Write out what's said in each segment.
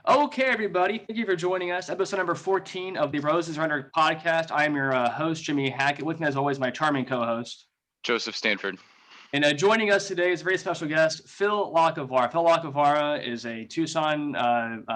Okay, everybody, thank you for joining us. Episode number 14 of the Roses Rhetoric podcast. I am your host, Jimmy Hackett. With me, as always, my charming co-host, Joseph Stanford. And joining us today is a very special guest, Phill Lacovara. Phill Lacovara is a Tucson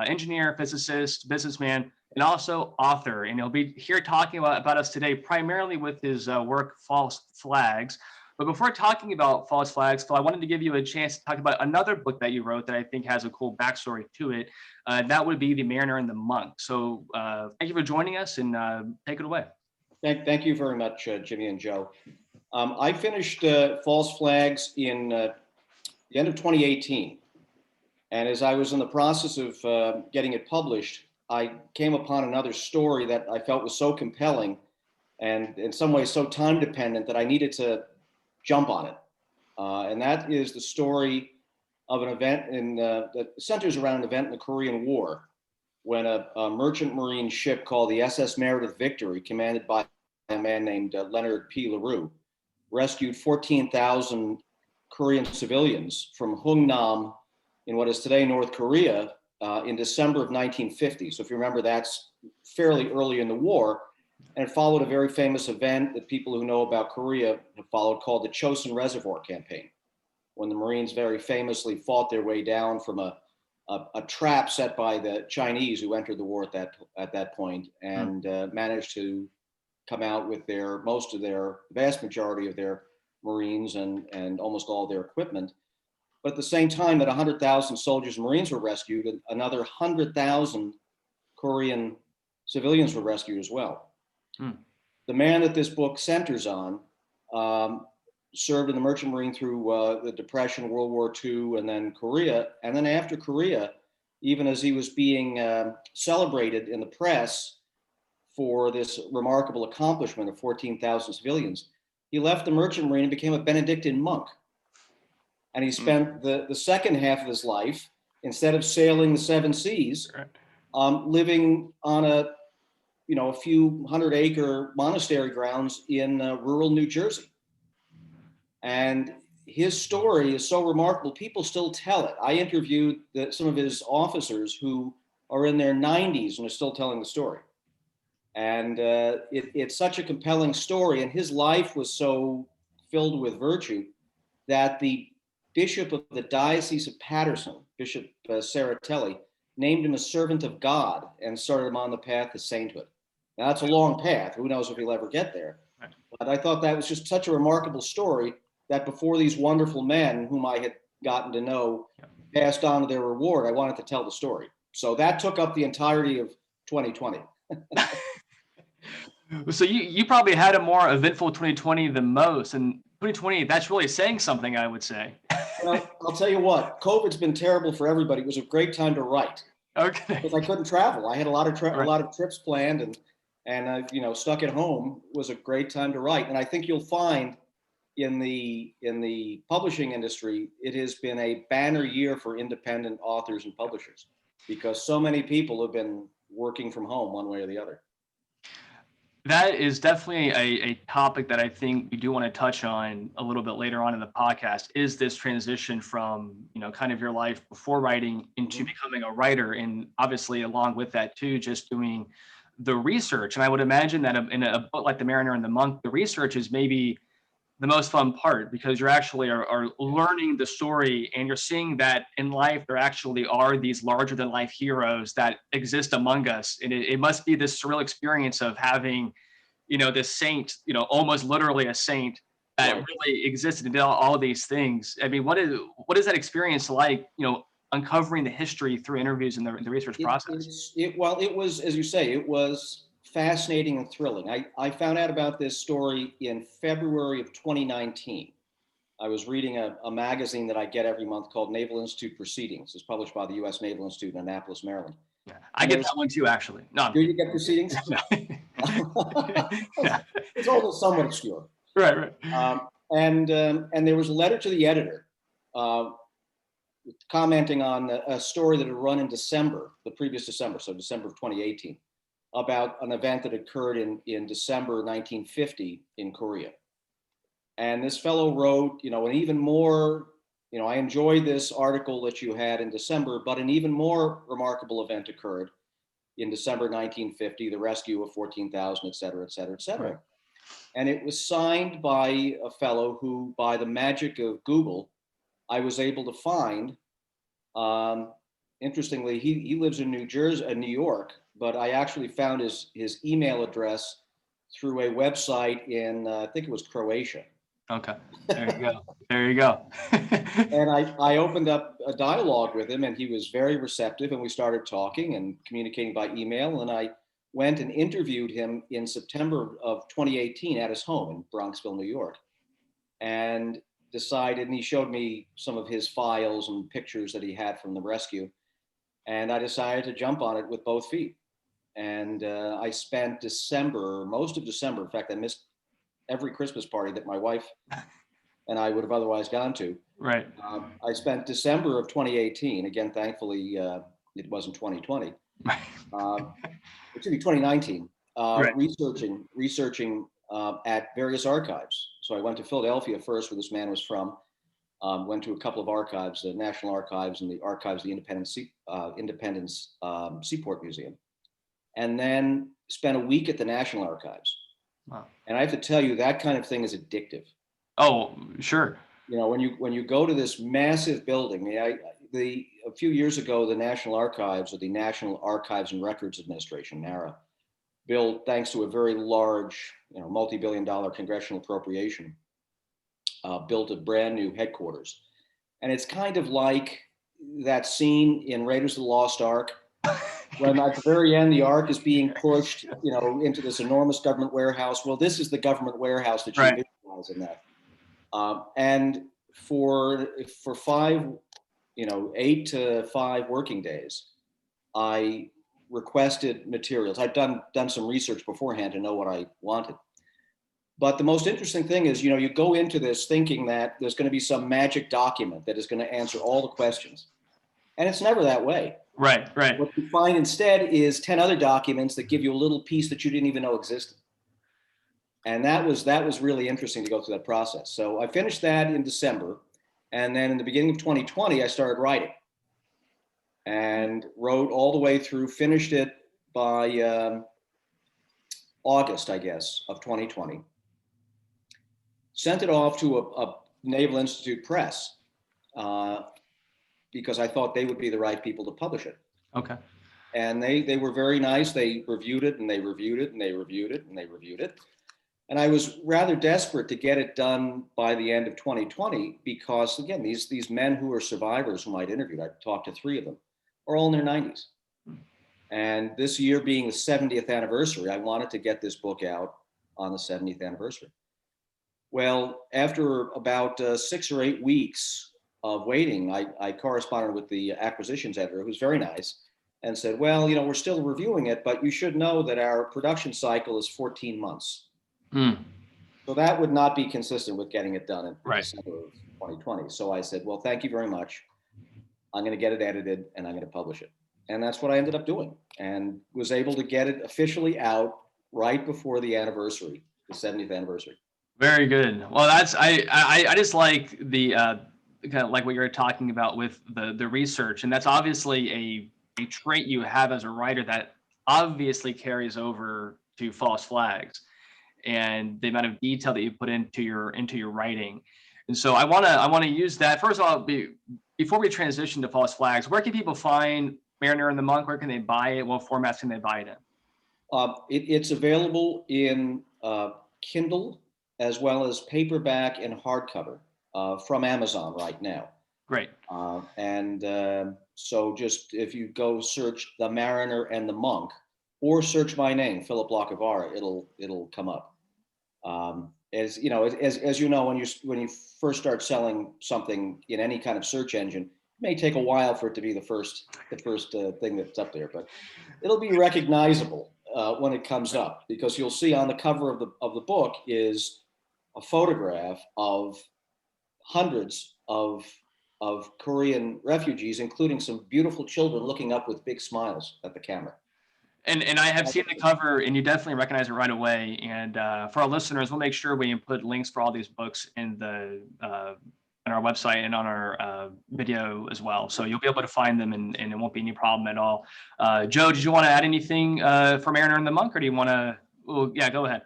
engineer, physicist, businessman, and also author. And he'll be here talking about us today, primarily with his work, False Flags. But before talking about False Flags, Phill, I wanted to give you a chance to talk about another book that you wrote that I think has a cool backstory to it. That would be The Mariner and the Monk. So thank you for joining us, and take it away. Thank you very much, Jimmy and Joe. I finished False Flags in the end of 2018. And as I was in the process of getting it published, I came upon another story that I felt was so compelling and in some ways so time dependent that I needed to jump on it. And that is the story of an event that centers around an event in the Korean War when a merchant marine ship called the Ss Meredith Victory, commanded by a man named Leonard P. LaRue, rescued 14,000 Korean civilians from Hungnam in what is today North Korea in December of 1950. So if you remember, that's fairly early in the war. And it followed a very famous event that people who know about Korea have followed called the Chosin Reservoir Campaign, when the Marines very famously fought their way down from a trap set by the Chinese who entered the war at that point and managed to come out with vast majority of their Marines and almost all their equipment. But at the same time that 100,000 soldiers and Marines were rescued, another 100,000 Korean civilians were rescued as well. The man that this book centers on served in the Merchant Marine through the Depression, World War II, and then Korea. And then after Korea, even as he was being celebrated in the press for this remarkable accomplishment of 14,000 civilians, he left the Merchant Marine and became a Benedictine monk. And he spent the second half of his life, instead of sailing the seven seas, living on a few 100-acre monastery grounds in rural New Jersey. And his story is so remarkable, people still tell it. I interviewed some of his officers who are in their 90s and are still telling the story. And it's such a compelling story. And his life was so filled with virtue that the Bishop of the Diocese of Patterson, Bishop Saratelli, named him a servant of God and started him on the path to sainthood. Now, that's a long path. Who knows if he'll ever get there. Right. But I thought that was just such a remarkable story that before these wonderful men whom I had gotten to know passed on to their reward, I wanted to tell the story. So that took up the entirety of 2020. So you probably had a more eventful 2020 than most. And 2020, that's really saying something, I would say. Well, I'll tell you what, COVID's been terrible for everybody. It was a great time to write. Okay. Because I couldn't travel. I had a lot of trips planned and stuck at home. Was a great time to write. And I think you'll find in the publishing industry, it has been a banner year for independent authors and publishers because so many people have been working from home one way or the other. That is definitely a topic that I think we do want to touch on a little bit later on in the podcast, is this transition from, kind of your life before writing into becoming a writer. And obviously along with that too, just doing the research. And I would imagine that in a book like The Mariner and the Monk, the research is maybe the most fun part because you're actually are learning the story and you're seeing that in life there actually are these larger than life heroes that exist among us. And it must be this surreal experience of having, this saint, almost literally a saint that really existed and did all of these things. I mean, what is that experience like, uncovering the history through interviews and the research process? It was, as you say, it was fascinating and thrilling. I found out about this story in February of 2019. I was reading a magazine that I get every month called Naval Institute Proceedings. It's published by the U.S. Naval Institute in Annapolis, Maryland. Yeah, I get that one too, actually. No, do you get Proceedings? No. It's also somewhat obscure. Right. And there was a letter to the editor commenting on a story that had run in December, the previous December, so December of 2018. About an event that occurred in December 1950 in Korea. And this fellow wrote, an even more I enjoyed this article that you had in December, but an even more remarkable event occurred in December 1950, the rescue of 14,000, et cetera, et cetera, et cetera. Right. And it was signed by a fellow who, by the magic of Google, I was able to find. Um, Interestingly, he lives in New Jersey, New York, but I actually found his email address through a website in, I think it was Croatia. Okay. There you go. There you go. And I opened up a dialogue with him, and he was very receptive, and we started talking and communicating by email. And I went and interviewed him in September of 2018 at his home in Bronxville, New York, and decided, and he showed me some of his files and pictures that he had from the rescue. And I decided to jump on it with both feet. And I spent most of December, in fact, I missed every Christmas party that my wife and I would have otherwise gone to. Right. I spent December of 2018, again, thankfully, it wasn't 2020, excuse me, 2019, Right. researching at various archives. So I went to Philadelphia first, where this man was from, went to a couple of archives, the National Archives and the Archives of the Independence Seaport Museum, and then spent a week at the National Archives. Wow. And I have to tell you, that kind of thing is addictive. Oh, sure. When you go to this massive building, a few years ago, the National Archives, or the National Archives and Records Administration, NARA, built, thanks to a very large, multi-billion-dollar congressional appropriation, built a brand new headquarters. And it's kind of like that scene in Raiders of the Lost Ark, when at the very end, the Ark is being pushed, into this enormous government warehouse. Well, this is the government warehouse that you Right. visualize in that. And for 8 to 5 working days, I requested materials. I'd done some research beforehand to know what I wanted. But the most interesting thing is, you go into this thinking that there's going to be some magic document that is going to answer all the questions. And it's never that way. Right. Right. What you find instead is 10 other documents that give you a little piece that you didn't even know existed. And that was really interesting to go through that process. So I finished that in December. And then in the beginning of 2020, I started writing and wrote all the way through, finished it by August, I guess, of 2020. Sent it off to a Naval Institute press because I thought they would be the right people to publish it. Okay. And they were very nice. They reviewed it and they reviewed it and they reviewed it and they reviewed it. And I was rather desperate to get it done by the end of 2020 because, again, these men who are survivors whom I'd interviewed, I talked to 3 of them, are all in their 90s. And this year being the 70th anniversary, I wanted to get this book out on the 70th anniversary. Well, after about 6 or 8 weeks of waiting, I corresponded with the acquisitions editor, who's very nice, and said, well, we're still reviewing it, but you should know that our production cycle is 14 months. So that would not be consistent with getting it done in December of 2020. So I said, well, thank you very much. I'm going to get it edited and I'm going to publish it. And that's what I ended up doing, and was able to get it officially out right before the anniversary, the 70th anniversary. Very good. Well, that's I just like the kind of like what you're talking about with the research, and that's obviously a trait you have as a writer that obviously carries over to False Flags, and the amount of detail that you put into your writing. And so I want to use that. First of all, before we transition to False Flags, where can people find Mariner and the Monk? Where can they buy it? What formats can they buy it in? It's available in Kindle as well as paperback and hardcover from Amazon right now. Great. So just if you go search The Mariner and the Monk, or search my name, Philip Lacovara, it'll come up. As you know, when you first start selling something in any kind of search engine, it may take a while for it to be the first thing that's up there, but it'll be recognizable when it comes up, because you'll see on the cover of the book is a photograph of hundreds of Korean refugees, including some beautiful children looking up with big smiles at the camera. And I have seen the cover, and you definitely recognize it right away. And for our listeners, we'll make sure we put links for all these books in the on our website and on our video as well. So you'll be able to find them, and it won't be any problem at all. Joe, did you want to add anything for Mariner and the Monk, or do you want to? Well, yeah, go ahead.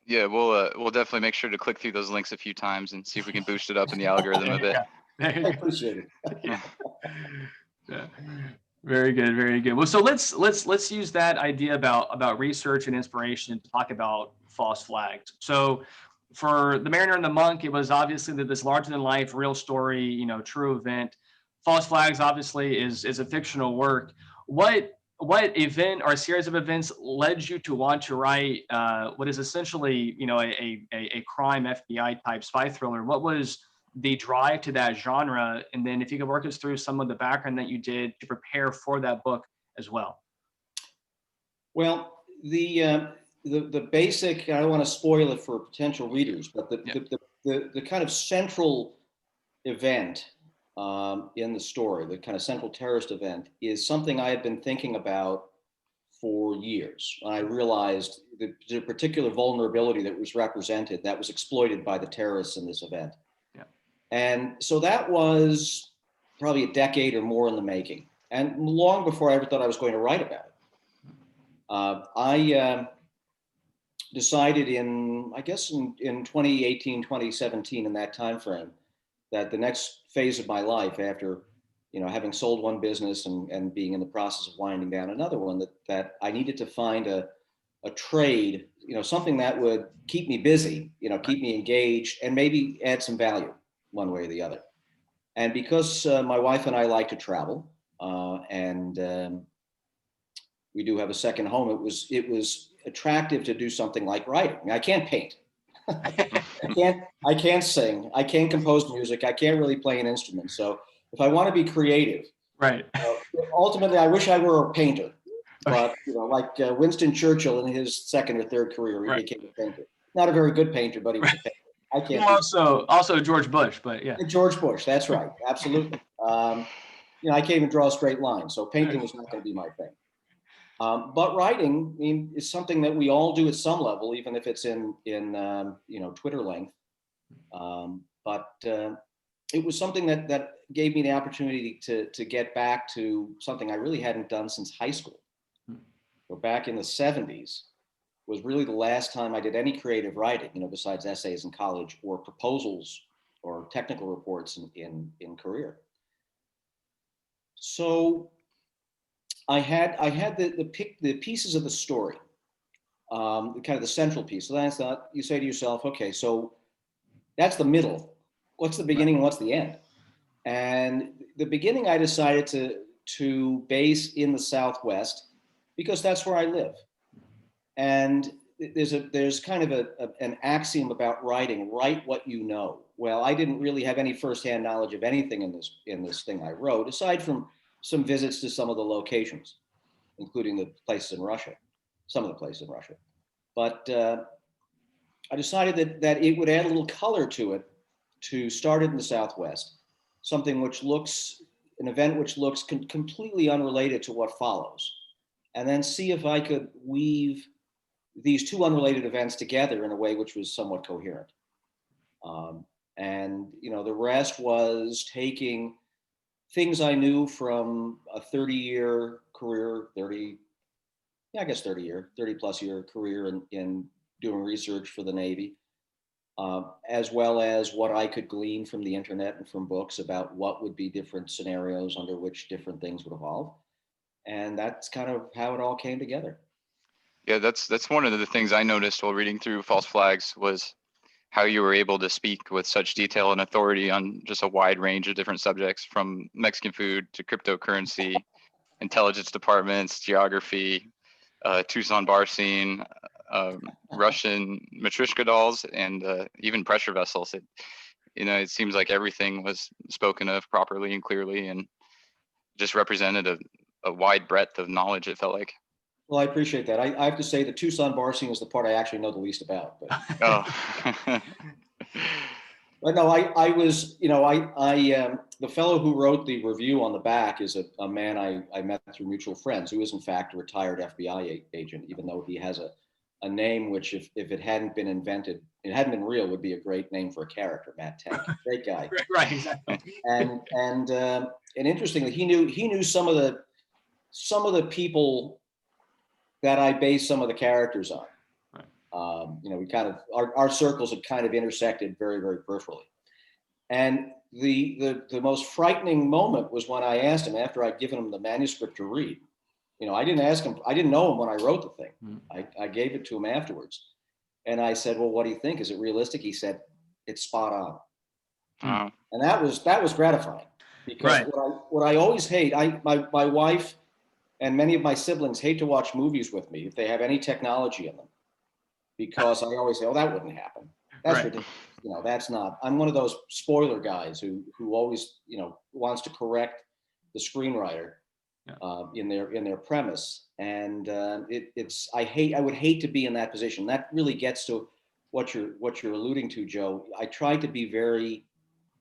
Yeah, we'll definitely make sure to click through those links a few times and see if we can boost it up in the algorithm a bit. I appreciate it. Yeah. Very good, very good. Well, so let's use that idea about research and inspiration to talk about false flags. So for the Mariner and the Monk, it was obviously that this larger than life, real story, true event. False Flags obviously is a fictional work. What event or series of events led you to want to write what is essentially a crime FBI type spy thriller? What was the drive to that genre? And then if you could work us through some of the background that you did to prepare for that book as well. Well, the basic, I don't want to spoil it for potential readers, but the kind of central event in the story, the kind of central terrorist event, is something I had been thinking about for years. I realized the particular vulnerability that was represented, that was exploited by the terrorists in this event. Yeah. And so that was probably a decade or more in the making, and long before I ever thought I was going to write about it. I decided in 2018, 2017, in that time frame, that the next phase of my life, after having sold one business and being in the process of winding down another one, that I needed to find a trade, something that would keep me busy, keep me engaged, and maybe add some value one way or the other. And because my wife and I like to travel, and we do have a second home, it was attractive to do something like writing. I mean, I can't paint. I can't sing. I can't compose music. I can't really play an instrument. So if I want to be creative, right. Ultimately, I wish I were a painter. But like Winston Churchill in his second or third career, he became a painter. Not a very good painter, but he was a painter. I can't. Also George Bush, but yeah. George Bush. That's right. Absolutely. I can't even draw a straight line, so painting was not going to be my thing. But writing, is something that we all do at some level, even if it's in Twitter length. But it was something that gave me the opportunity to get back to something I really hadn't done since high school. So back in the 70s was really the last time I did any creative writing, besides essays in college or proposals or technical reports in career. So I had the pieces of the story, kind of the central piece. So that's not, you say to yourself, okay, so that's the middle. What's the beginning and what's the end? And the beginning I decided to base in the Southwest because that's where I live. And there's kind of an axiom about writing: write what you know. Well, I didn't really have any firsthand knowledge of anything in this thing I wrote, aside from some visits to some of the locations, including the places in Russia, some of the places in Russia. But I decided that it would add a little color to it to start it in the Southwest, something which looks, an event which looks completely unrelated to what follows, and then see if I could weave these two unrelated events together in a way which was somewhat coherent. And the rest was taking things I knew from a 30-year career, 30 plus year career in doing research for the Navy, as well as what I could glean from the internet and from books about what would be different scenarios under which different things would evolve. And that's kind of how it all came together. Yeah, that's one of the things I noticed while reading through False Flags was how you were able to speak with such detail and authority on just a wide range of different subjects, from Mexican food to cryptocurrency, intelligence departments, geography, Tucson bar scene, Russian matryoshka dolls, and even pressure vessels. It seems like everything was spoken of properly and clearly, and just represented a wide breadth of knowledge, it felt like. Well, I appreciate that. I have to say the Tucson bar scene is the part I actually know the least about. But, oh. but no, I was, the fellow who wrote the review on the back is a man I met through mutual friends, who is in fact a retired FBI agent, even though he has a name which, if it hadn't been invented, it hadn't been real, would be a great name for a character. Matt Tank, great guy. Right, exactly. And interestingly, he knew some of the people that I based some of the characters on. We kind of, our circles had kind of intersected very, very peripherally. And the most frightening moment was when I asked him, after I'd given him the manuscript to read. I didn't ask him, I didn't know him when I wrote the thing. I gave it to him afterwards. And I said, well, what do you think? Is it realistic? He said, it's spot on. And that was gratifying, because what I always hate, my wife and many of my siblings hate to watch movies with me if they have any technology in them, because I always say, oh, that wouldn't happen. That's ridiculous. That's not, I'm one of those spoiler guys who always, wants to correct the screenwriter in their premise. And I would hate to be in that position. That really gets to what you're alluding to, Joe. I try to be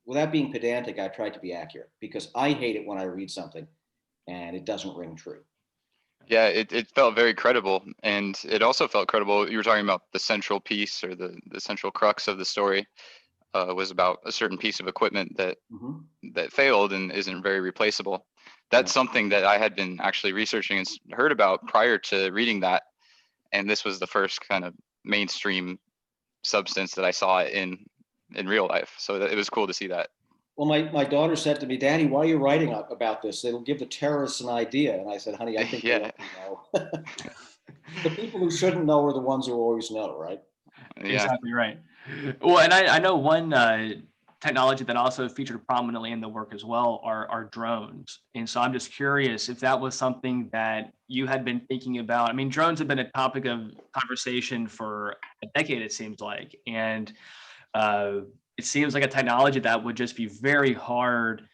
without being pedantic, I try to be accurate, because I hate it when I read something and it doesn't ring true. Yeah, it felt very credible, and it also felt credible. You were talking about the central piece, or the central crux of the story was about a certain piece of equipment that failed and isn't very replaceable. That's something that I had been actually researching and heard about prior to reading that, and this was the first kind of mainstream substance that I saw in real life. So it was cool to see that. Well, my daughter said to me, Daddy, why are you writing about this? It'll give the terrorists an idea. And I said, honey, I think they already know. The people who shouldn't know are the ones who always know, right? Yeah. Exactly right. Well, and I know one technology that also featured prominently in the work as well are drones. And so I'm just curious if that was something that you had been thinking about. I mean, drones have been a topic of conversation for a decade, it seems like. And it seems like a technology that would just be very hard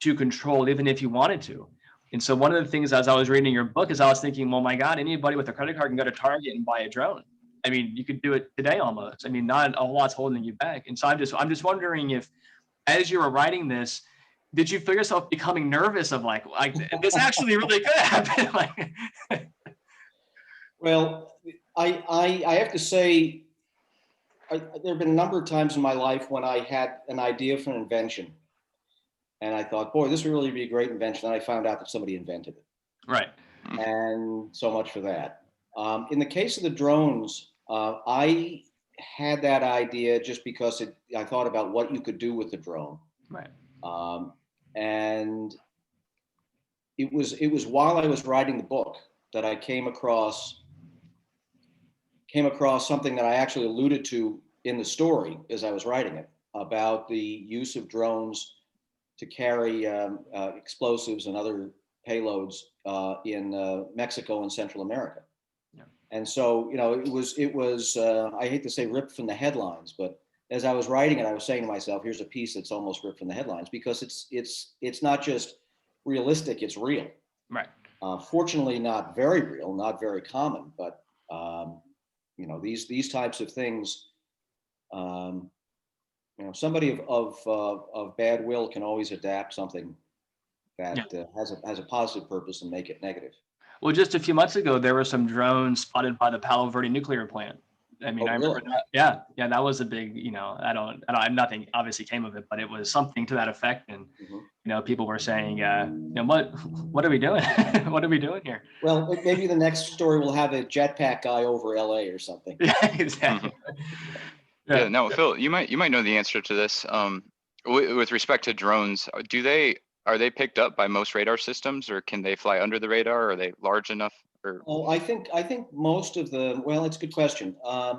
to control, even if you wanted to. And so one of the things, as I was reading your book, is I was thinking, well, my God, anybody with a credit card can go to Target and buy a drone. I mean, you could do it today almost. I mean, not a whole lot's holding you back. And so I'm just wondering if, as you were writing this, did you feel yourself becoming nervous of like this actually really could happen? Well, I have to say, there have been a number of times in my life when I had an idea for an invention, and I thought, boy, this would really be a great invention. And I found out that somebody invented it. Right. And so much for that. In the case of the drones, I had that idea just because I thought about what you could do with the drone. Right. And it was while I was writing the book that I came across something that I actually alluded to in the story as I was writing it, about the use of drones to carry explosives and other payloads in Mexico and Central America. Yeah. And so, it was I hate to say ripped from the headlines, but as I was writing it, I was saying to myself, here's a piece that's almost ripped from the headlines, because it's not just realistic, it's real. Right. Fortunately, not very real, not very common, but these types of things, somebody of bad will can always adapt something that has a positive purpose and make it negative. Well, just a few months ago, there were some drones spotted by the Palo Verde nuclear plant. I mean, I remember that. Yeah, that was a big, nothing obviously came of it, but it was something to that effect. And, people were saying, what are we doing? What are we doing here? Well, maybe the next story will have a jetpack guy over LA or something. Yeah, exactly. Yeah, no, Phill, you might know the answer to this. With respect to drones, are they picked up by most radar systems, or can they fly under the radar? Are they large enough? Oh, I think most of the, well, it's a good question. I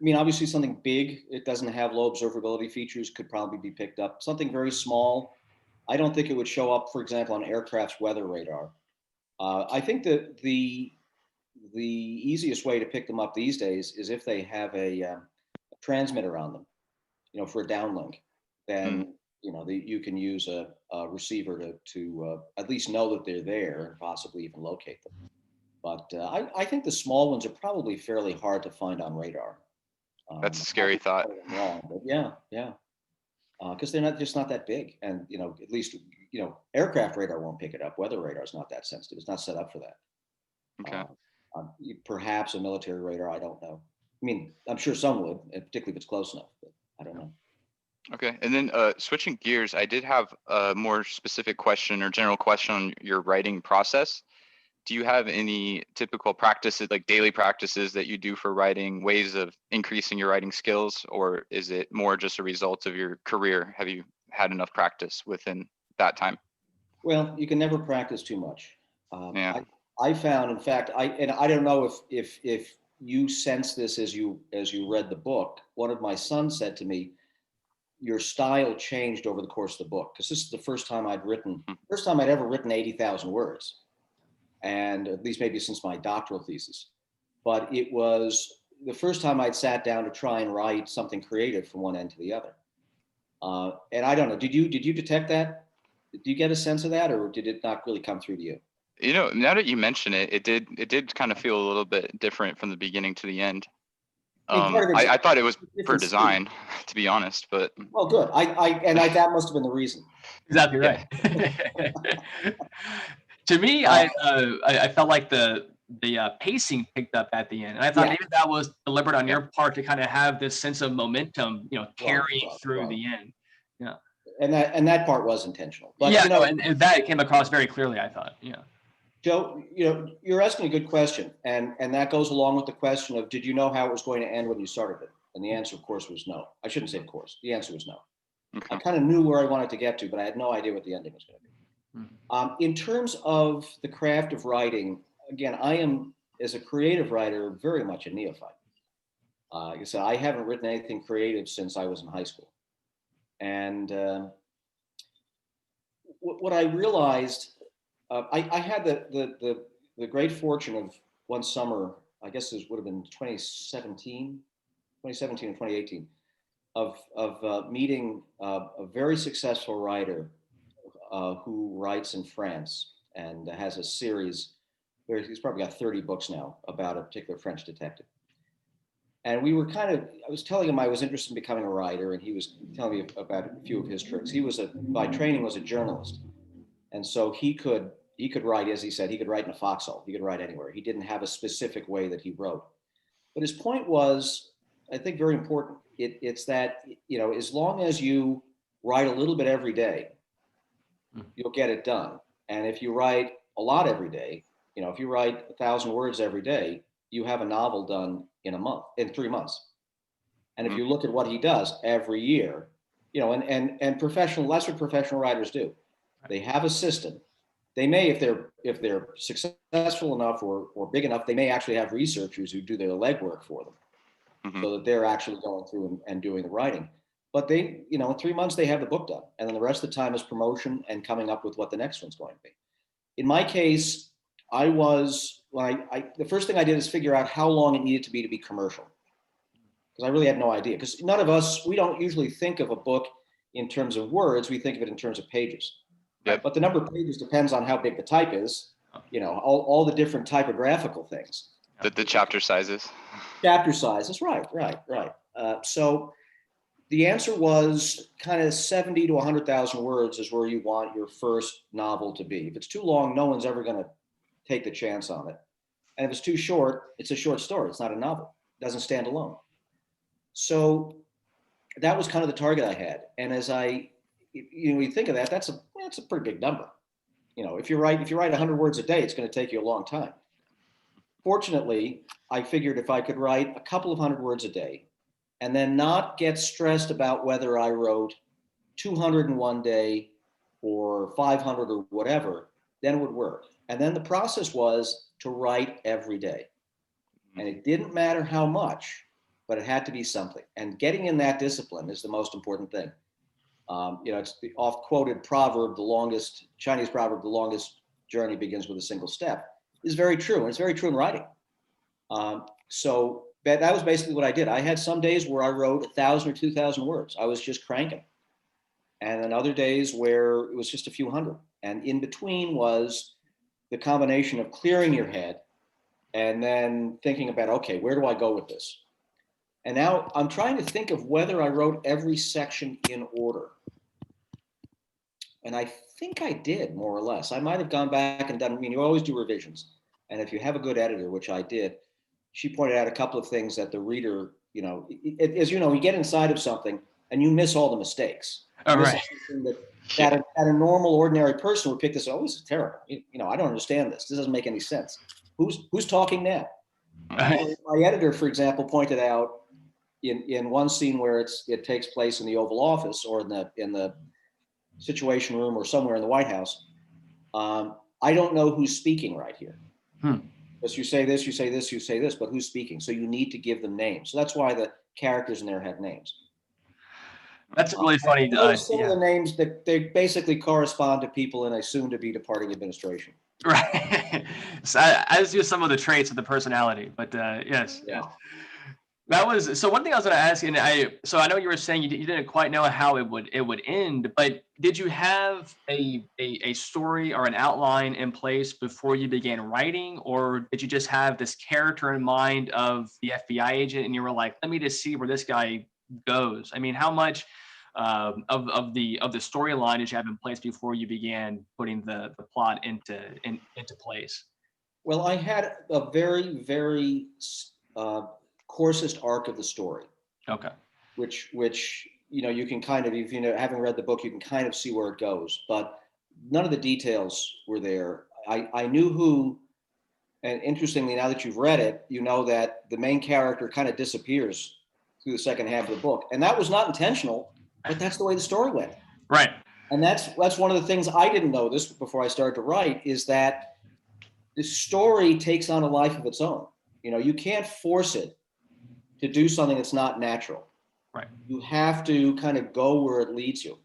mean, obviously something big, it doesn't have low observability features, could probably be picked up. Something very small, I don't think it would show up, for example, on aircraft's weather radar. I think that the easiest way to pick them up these days is if they have a transmitter on them, for a downlink. Then you can use a receiver to at least know that they're there and possibly even locate them. But I think the small ones are probably fairly hard to find on radar. That's a scary thought. Wrong, but yeah, because they're not that big, and at least aircraft radar won't pick it up. Weather radar is not that sensitive; it's not set up for that. Okay. Perhaps a military writer, I don't know. I mean, I'm sure some would, particularly if it's close enough, but I don't know. Okay, and then switching gears, I did have a more specific question or general question on your writing process. Do you have any typical practices, like daily practices that you do for writing, ways of increasing your writing skills, or is it more just a result of your career? Have you had enough practice within that time? Well, you can never practice too much. Yeah. I found, in fact, and I don't know if you sense this as you read the book. One of my sons said to me, "Your style changed over the course of the book," because this is the first time I'd ever written 80,000 words, and at least maybe since my doctoral thesis. But it was the first time I'd sat down to try and write something creative from one end to the other. And I don't know, did you detect that? Did you get a sense of that, or did it not really come through to you? You know, now that you mention it, it did kind of feel a little bit different from the beginning to the end. I mean, part of it's I thought it was per different speed. design, to be honest, but Well, good. That must have been the reason. Exactly yeah. right. To me, I felt like the pacing picked up at the end, and I thought Yeah. maybe that was deliberate on Yeah. your part to kind of have this sense of momentum, carrying through Right. the end. Yeah. And that part was intentional. But Yeah, no, and that came across very clearly, I thought. Yeah. Joe, you're asking a good question, and that goes along with the question of, did you know how it was going to end when you started it? And the answer, of course, was no. I shouldn't say of course. The answer was no. I Okay. kind of knew where I wanted to get to, but I had no idea what the ending was going to be. In terms of the craft of writing, again, I am, as a creative writer, very much a neophyte. Like I said, I haven't written anything creative since I was in high school. And what I realized, I had the great fortune of one summer, I guess this would have been 2017 or 2018, of meeting a very successful writer who writes in France and has a series where he's probably got 30 books now about a particular French detective. And we were I was telling him I was interested in becoming a writer, and he was telling me about a few of his tricks. He was by training was a journalist. And so he could write, as he said, he could write in a foxhole. He could write anywhere. He didn't have a specific way that he wrote. But his point was, I think, very important. It's that, as long as you write a little bit every day, you'll get it done. And if you write a lot every day, if you write 1,000 words every day, you have a novel done in 3 months. And if you look at what he does every year, and that's what professional writers do. They have a system. They may, if they're successful enough or big enough, they may actually have researchers who do their legwork for them, so that they're actually going through and doing the writing. But they, in 3 months, they have the book done. And then the rest of the time is promotion and coming up with what the next one's going to be. In my case, the first thing I did is figure out how long it needed to be commercial. Because I really had no idea. Because none of us, we don't usually think of a book in terms of words. We think of it in terms of pages. Yep. But the number of pages depends on how big the type is, all the different typographical things. The chapter sizes. Chapter sizes, right. So the answer was kind of 70 to 100,000 words is where you want your first novel to be. If it's too long, no one's ever going to take the chance on it. And if it's too short, it's a short story. It's not a novel. It doesn't stand alone. So that was kind of the target I had. And as you think of that, that's a pretty big number. If you write 100 words a day, it's going to take you a long time. Fortunately, I figured if I could write a couple of 100 words a day and then not get stressed about whether I wrote 200 in one day or 500 or whatever, then it would work. And then the process was to write every day. And it didn't matter how much, but it had to be something. And getting in that discipline is the most important thing. It's the oft-quoted proverb, Chinese proverb, the longest journey begins with a single step, is very true. And it's very true in writing. So that was basically what I did. I had some days where I wrote 1,000 or 2,000 words. I was just cranking. And then other days where it was just a few hundred. And in between was the combination of clearing your head and then thinking about, okay, where do I go with this? And now I'm trying to think of whether I wrote every section in order. And I think I did, more or less. I might have gone back and done, you always do revisions. And if you have a good editor, which I did, she pointed out a couple of things that the reader, as you know, you get inside of something and you miss all the mistakes. Oh, right. That a normal, ordinary person would pick this. Oh, this is terrible. I don't understand this. This doesn't make any sense. Who's talking now? So my editor, for example, pointed out in one scene where it takes place in the Oval Office or in the Situation Room or somewhere in the White House. I don't know who's speaking right here. Because you say this, you say this, you say this, but who's speaking? So you need to give them names. So that's why the characters in there had names. That's really funny. Some of the names that they basically correspond to people in a soon-to-be departing administration. Right. So as do some of the traits of the personality, but yes. That was, so one thing I was going to ask, and I know you were saying you didn't quite know how it would end, but did you have a story or an outline in place before you began writing, or did you just have this character in mind of the FBI agent and you were like, let me just see where this guy goes? I mean, how much of the storyline did you have in place before you began putting the plot into place? Well, I had a very, very coarsest arc of the story. Okay. Which you can kind of, if having read the book, you can kind of see where it goes, but none of the details were there. I knew who, and interestingly, now that you've read it, you know that the main character kind of disappears through the second half of the book, and that was not intentional, but that's the way the story went. Right. And that's one of the things I didn't know this before I started to write, is that the story takes on a life of its own. You can't force it to do something that's not natural. Right. You have to kind of go where it leads you.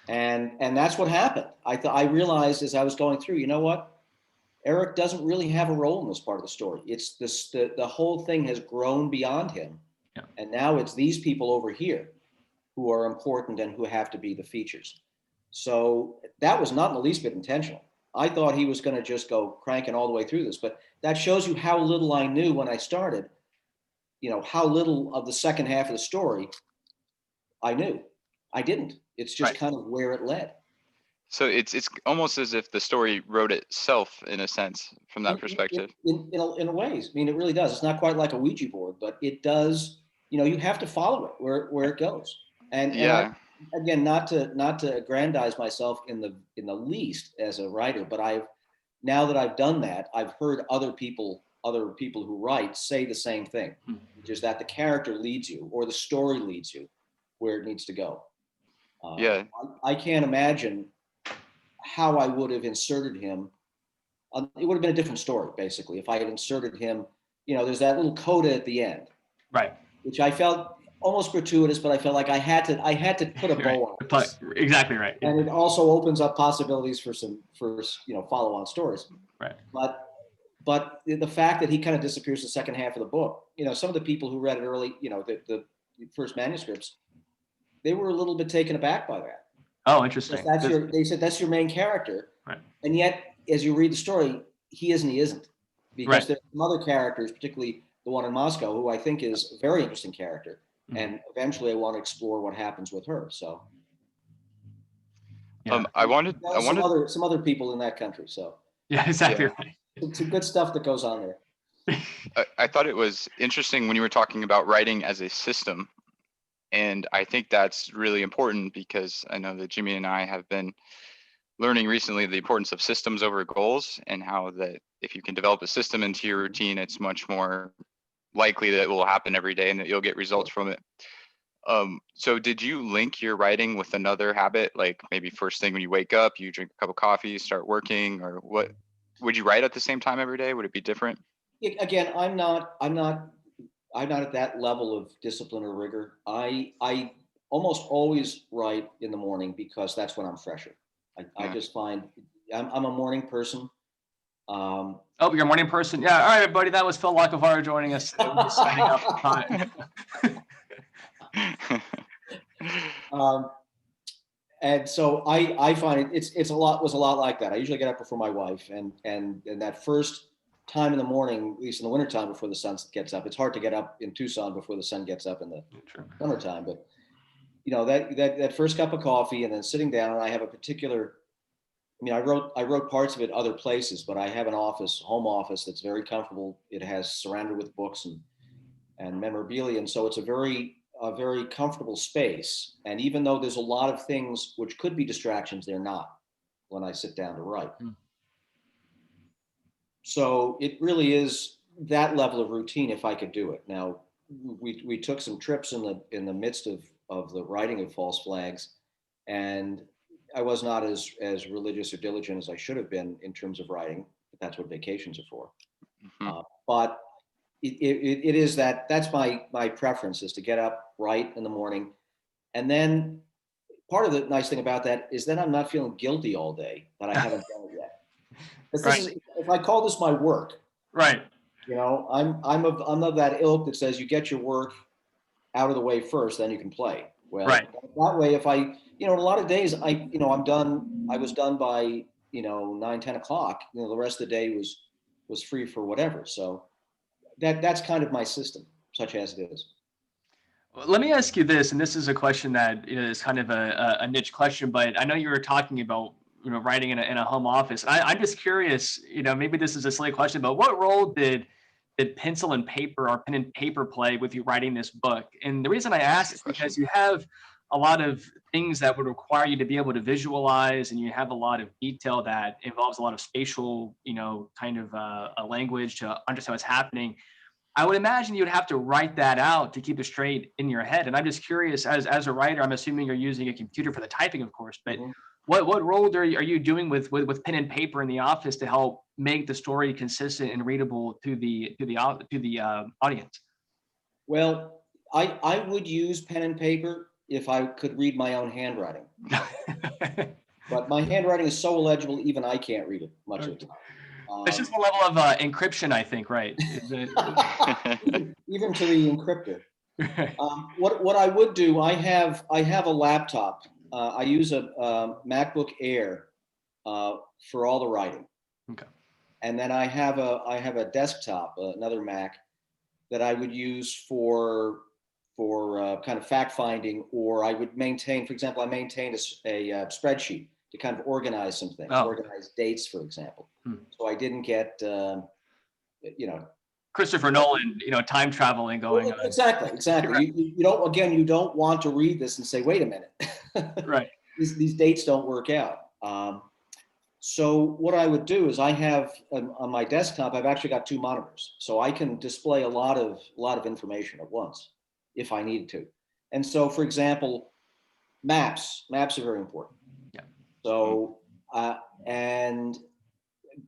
And that's what happened. I realized as I was going through, you know what? Eric doesn't really have a role in this part of the story. It's the whole thing has grown beyond him. Yeah. And now it's these people over here who are important and who have to be the features. So that was not in the least bit intentional. I thought he was going to just go cranking all the way through this, but that shows you how little I knew when I started, how little of the second half of the story I knew. I didn't. It's just kind of where it led. So it's almost as if the story wrote itself in a sense from that perspective. In a ways, I mean, it really does. It's not quite like a Ouija board, but it does. You have to follow it where it goes. And again, not to aggrandize myself in the least as a writer, but now that I've done that, I've heard other people who write say the same thing, which is that the character leads you or the story leads you where it needs to go. I can't imagine how I would have inserted him. It would have been a different story, basically, if I had inserted him. There's that little coda at the end, right? Which I felt almost gratuitous, but I felt like I had to put a bow on it. Exactly right. And it also opens up possibilities for follow-on stories. Right. But the fact that he kind of disappears the second half of the book, some of the people who read it early, the first manuscripts, they were a little bit taken aback by that. Oh, interesting. They said that's your main character, right? And yet, as you read the story, he isn't, because there's some other characters, particularly the one in Moscow, who I think is a very interesting character, and eventually I want to explore what happens with her. So, I wanted some other people in that country. So, yeah, exactly right. Some good stuff that goes on there. I thought it was interesting when you were talking about writing as a system. And I think that's really important because I know that Jimmy and I have been learning recently the importance of systems over goals, and how that if you can develop a system into your routine, it's much more likely that it will happen every day and that you'll get results from it. So did you link your writing with another habit, like maybe first thing when you wake up, you drink a cup of coffee, start working, or what? Would you write at the same time every day? Would it be different? Again, I'm not at that level of discipline or rigor. I almost always write in the morning because that's when I'm fresher. I just find I'm a morning person. Oh, you're a morning person? Yeah. All right, buddy. That was Phill Lacovara joining us. Signing up. And so I find it's a lot like that. I usually get up before my wife, and that first time in the morning, at least in the wintertime before the sun gets up. It's hard to get up in Tucson before the sun gets up in the summertime, but that first cup of coffee and then sitting down, and I have a particular mean, I wrote parts of it other places, but I have an home office that's very comfortable. It has surrounded with books and memorabilia, and so it's a very comfortable space. And even though there's a lot of things which could be distractions, they're not when I sit down to write. So it really is that level of routine if I could do it. Now, we took some trips in the midst of the writing of False Flags, and I was not as religious or diligent as I should have been in terms of writing, but that's what vacations are for. But it is that's my preference, is to get up, write in the morning. And then part of the nice thing about that is then I'm not feeling guilty all day that I haven't done it yet. Right. If I call this my work, Right. you know, I'm of that ilk that says you get your work out of the way first, then you can play. Well, Right. that way, if I, a lot of days I was done by, 9, 10 o'clock, the rest of the day was free for whatever. So that's kind of my system, such as it is. Let me ask you this, and this is a question that is kind of a niche question, but I know you were talking about writing in a home office. I'm just curious, maybe this is a silly question, but what role did pencil and paper or pen and paper play with you writing this book? And the reason I ask is because you have a lot of things that would require you to be able to visualize, and you have a lot of detail that involves a lot of spatial, kind of a language to understand what's happening. I would imagine you'd have to write that out to keep it straight in your head. And I'm just curious, as a writer, I'm assuming you're using a computer for the typing, of course, but what role are you doing with pen and paper in the office to help make the story consistent and readable to the audience? Well, I would use pen and paper if I could read my own handwriting. But my handwriting is so illegible, even I can't read it much of the time. It's just a level of encryption, I think, right? Even to the encryptor. What I would do, I have a laptop. I use a MacBook Air for all the writing. Okay. And then I have a desktop, another Mac, that I would use for kind of fact finding, or I would maintain. For example, I maintained a spreadsheet to kind of organize some things, organize dates, for example. So I didn't get, Christopher Nolan, time traveling going on. Exactly. Right. You don't want to read this and say, wait a minute. Right. These dates don't work out. So what I would do is I have on my desktop, I've actually got 2 monitors, so I can display a lot of information at once if I needed to. And so, for example, maps are very important. Yeah. So and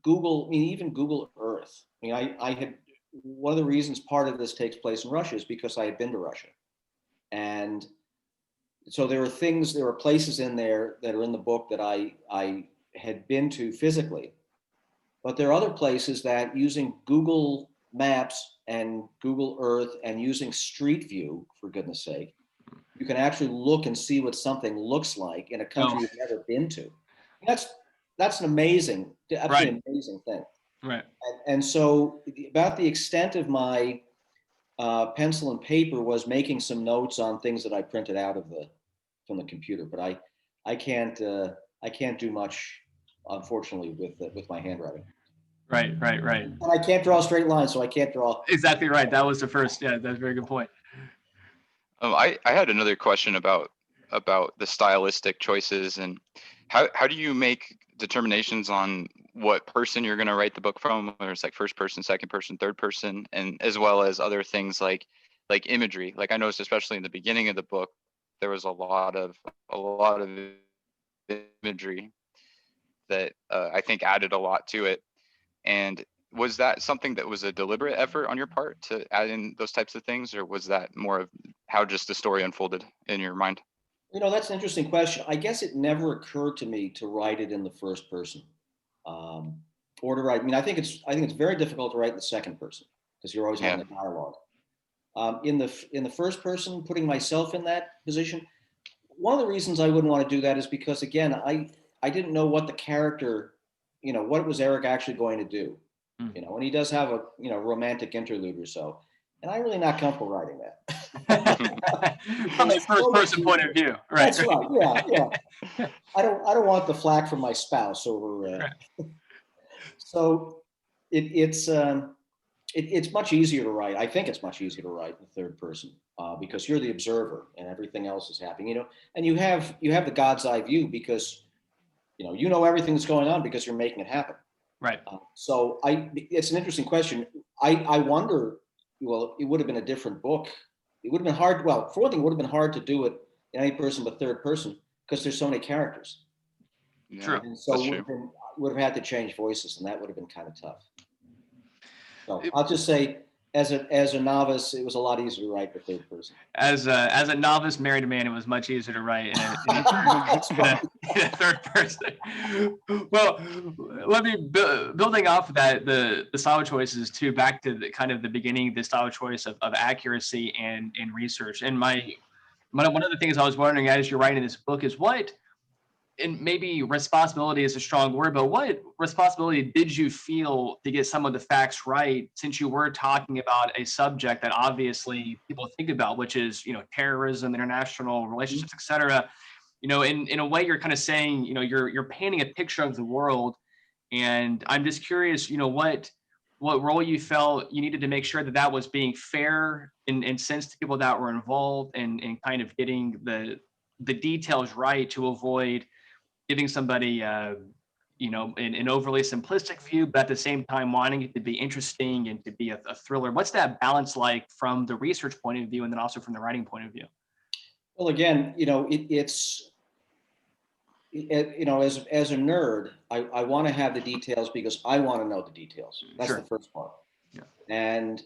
Google, even Google Earth. I had, one of the reasons part of this takes place in Russia is because I had been to Russia, and so there are places in there that are in the book that I had been to physically, but there are other places that, using Google Maps and Google Earth and using Street View, for goodness sake, you can actually look and see what something looks like in a country you've never been to. That's an amazing, absolutely amazing thing. Right. And so about the extent of my pencil and paper was making some notes on things that I printed out from the computer, but I can't do much, unfortunately, with my handwriting. Right. And I can't draw a straight line, so I can't draw. Exactly right. That was the first. Yeah, that's a very good point. I had another question about the stylistic choices, and how do you make determinations on what person you're going to write the book from, whether it's like first person, second person, third person, and as well as other things like imagery. Like I noticed, especially in the beginning of the book, there was a lot of imagery that I think added a lot to it. And was that something that was a deliberate effort on your part to add in those types of things, or was that more of how just the story unfolded in your mind? That's an interesting question. I guess it never occurred to me to write it in the first person, or to write. I think it's very difficult to write in the second person because you're always having a dialogue. In the first person, putting myself in that position, one of the reasons I wouldn't want to do that is because, again, I didn't know what the character, what was Eric actually going to do, and he does have a romantic interlude or so, And I'm really not comfortable writing that. From a first person point of view, right? That's right. Yeah. I don't want the flack from my spouse over. Right. So it's much easier to write. I think it's much easier to write in third person because you're the observer and everything else is happening. And you have the God's eye view because you know everything that's going on because you're making it happen. Right. So it's an interesting question. I wonder. Well, it would have been a different book. It would have been hard. Well, for one thing, it would have been hard to do it in any person but third person because there's so many characters. Yeah, True. And so would have had to change voices, and that would have been kind of tough. So I'll just say, as a novice, it was a lot easier to write for third person. As a novice married man, it was much easier to write in a third person. Well, let me building off of that, the style choices too. Back to the beginning, the style choice of accuracy and research. And one of the things I was wondering as you're writing this book is what. And maybe responsibility is a strong word, but what responsibility did you feel to get some of the facts right, since you were talking about a subject that obviously people think about, which is, terrorism, international relationships, et cetera. In a way, you're kind of saying, you're painting a picture of the world. And I'm just curious, what role you felt you needed to make sure that was being fair and sense to people that were involved and kind of getting the details right to avoid giving somebody, an overly simplistic view, but at the same time wanting it to be interesting and to be a thriller. What's that balance like from the research point of view and then also from the writing point of view? Well, again, it's as a nerd, I want to have the details because I want to know the details. That's Sure. the first part. Yeah. And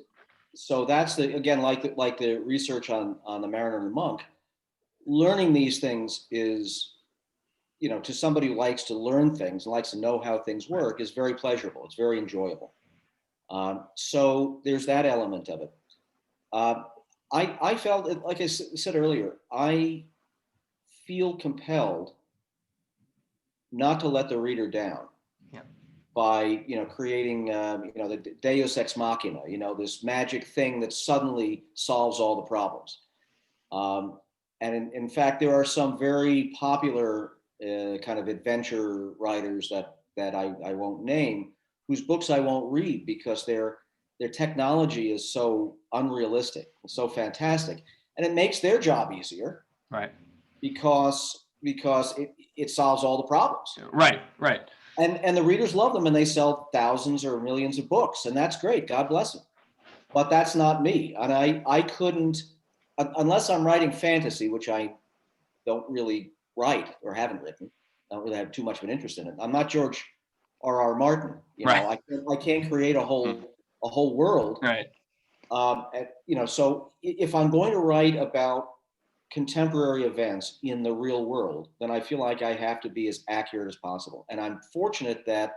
so that's again, like the research on the Mariner and the Monk. Learning these things is, to somebody who likes to learn things and likes to know how things work, is very pleasurable. It's very enjoyable. So there's that element of it. I felt, like I said earlier, I feel compelled not to let the reader down. Yeah. By creating the Deus ex machina, this magic thing that suddenly solves all the problems. And in fact, there are some very popular kind of adventure writers that I won't name, whose books I won't read because their technology is so unrealistic, so fantastic, and it makes their job easier. Right. Because it solves all the problems. Right. And the readers love them, and they sell thousands or millions of books, and that's great. God bless them. But that's not me, and I couldn't, unless I'm writing fantasy, which I don't really write or haven't written. I don't really have too much of an interest in it. I'm not George R.R. Martin. Right. I can't create a whole world. Right. So if I'm going to write about contemporary events in the real world, then I feel like I have to be as accurate as possible. And I'm fortunate that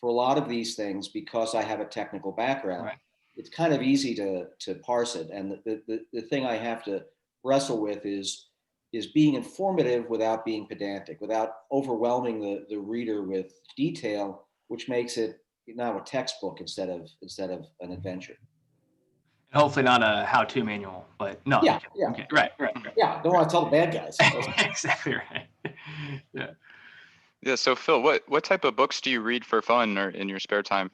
for a lot of these things, because I have a technical background, Right. It's kind of easy to parse it. And the thing I have to wrestle with is being informative without being pedantic, without overwhelming the reader with detail, which makes it now a textbook instead of an adventure. Hopefully not a how-to manual, but no. Yeah. Okay. Right. Yeah, don't want to tell the bad guys. Exactly right. Yeah. Yeah. So Phill, what type of books do you read for fun or in your spare time?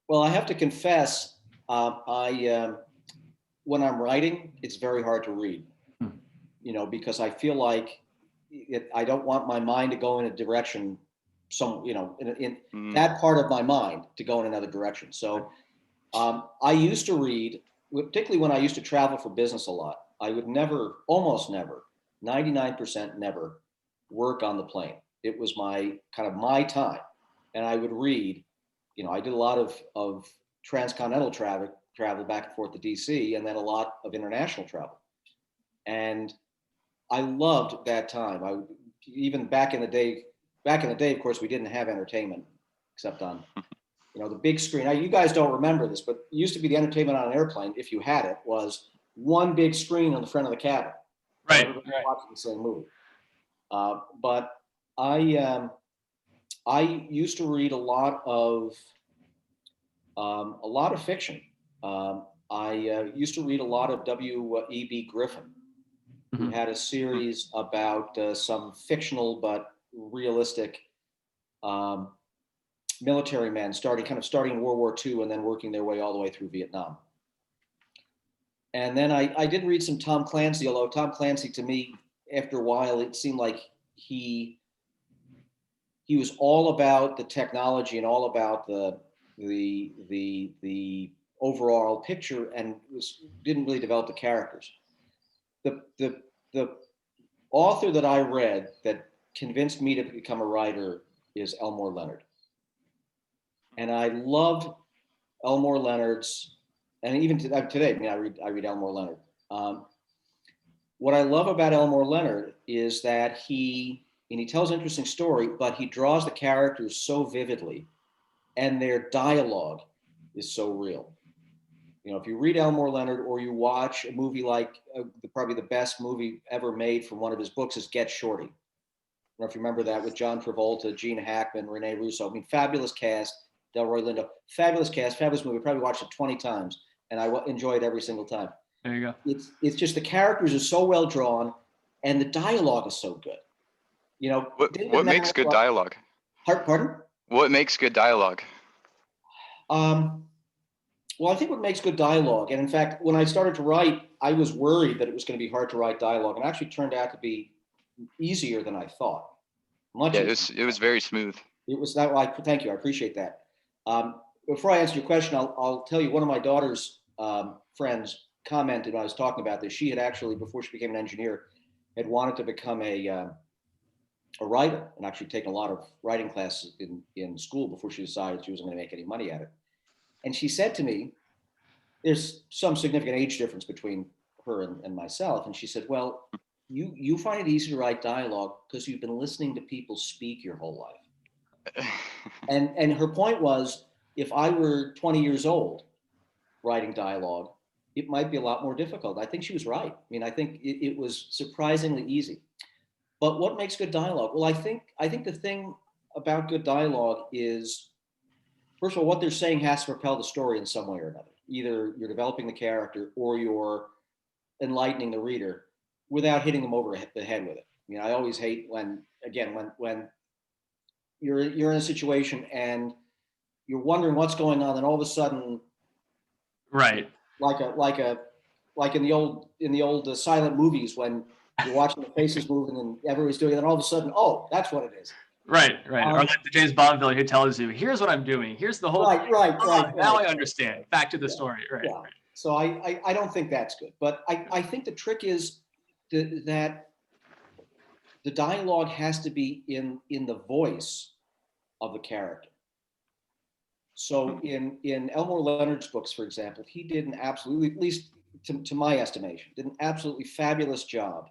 Well, I have to confess, when I'm writing, it's very hard to read, because I feel like I don't want my mind to go in a direction, in that part of my mind to go in another direction. So I used to read, particularly when I used to travel for business a lot. I would almost never, 99% never work on the plane. It was my time. And I would read, I did a lot of transcontinental travel back and forth to DC, and then a lot of international travel. And I loved that time. Even back in the day, of course, we didn't have entertainment except on the big screen. Now, you guys don't remember this, but it used to be the entertainment on an airplane, if you had it, was one big screen on the front of the cabin. Right. Everybody watching the same movie. But I used to read a lot of fiction. I used to read a lot of W.E.B. Griffin, who Mhm. had a series about some fictional but realistic um, military men starting in World War II and then working their way all the way through Vietnam. And then I did read some Tom Clancy, although Tom Clancy to me, after a while, it seemed like he was all about the technology and all about the overall picture and didn't really develop the characters. The author that I read that convinced me to become a writer is Elmore Leonard. And I loved Elmore Leonard's, and even today, I mean, I read Elmore Leonard. What I love about Elmore Leonard is that he tells an interesting story, but he draws the characters so vividly, and their dialogue is so real. You know, if you read Elmore Leonard or you watch a movie like probably the best movie ever made from one of his books is Get Shorty. I don't know if you remember that, with John Travolta, Gene Hackman, Rene Russo. I mean, fabulous cast. Delroy Lindo, fabulous cast, fabulous movie. Probably watched it 20 times, and I enjoy it every single time. There you go. It's just the characters are so well drawn, and the dialogue is so good. You know, What makes good dialogue? Pardon? What makes good dialogue? Well, I think what makes good dialogue, and in fact, when I started to write, I was worried that it was going to be hard to write dialogue, and it actually turned out to be easier than I thought. Yeah, it was very smooth. It was that. Well, thank you. I appreciate that. Before I answer your question, I'll tell you one of my daughter's friends commented when I was talking about this. She had actually, before she became an engineer, had wanted to become a writer and actually taken a lot of writing classes in school before she decided she wasn't going to make any money at it. And she said to me, there's some significant age difference between her and myself. And she said, well, you find it easy to write dialogue because you've been listening to people speak your whole life. And her point was, if I were 20 years old writing dialogue, it might be a lot more difficult. I think she was right. I mean, I think it was surprisingly easy. But what makes good dialogue? Well, I think the thing about good dialogue is, first of all, what they're saying has to propel the story in some way or another. Either you're developing the character or you're enlightening the reader without hitting them over the head with it. I mean, I always hate when you're in a situation and you're wondering what's going on, and all of a sudden, right, like in the old silent movies when you're watching the faces moving and everybody's doing it, and all of a sudden, oh, that's what it is. Right. Or like the James Bond villain who tells you, "Here's what I'm doing. Here's the whole thing. Right. Now I understand. Back to the story." Right. Yeah. So I don't think that's good, but I think the trick is that the dialogue has to be in the voice of the character. So in Elmore Leonard's books, for example, he did an absolutely, at least to my estimation, did an absolutely fabulous job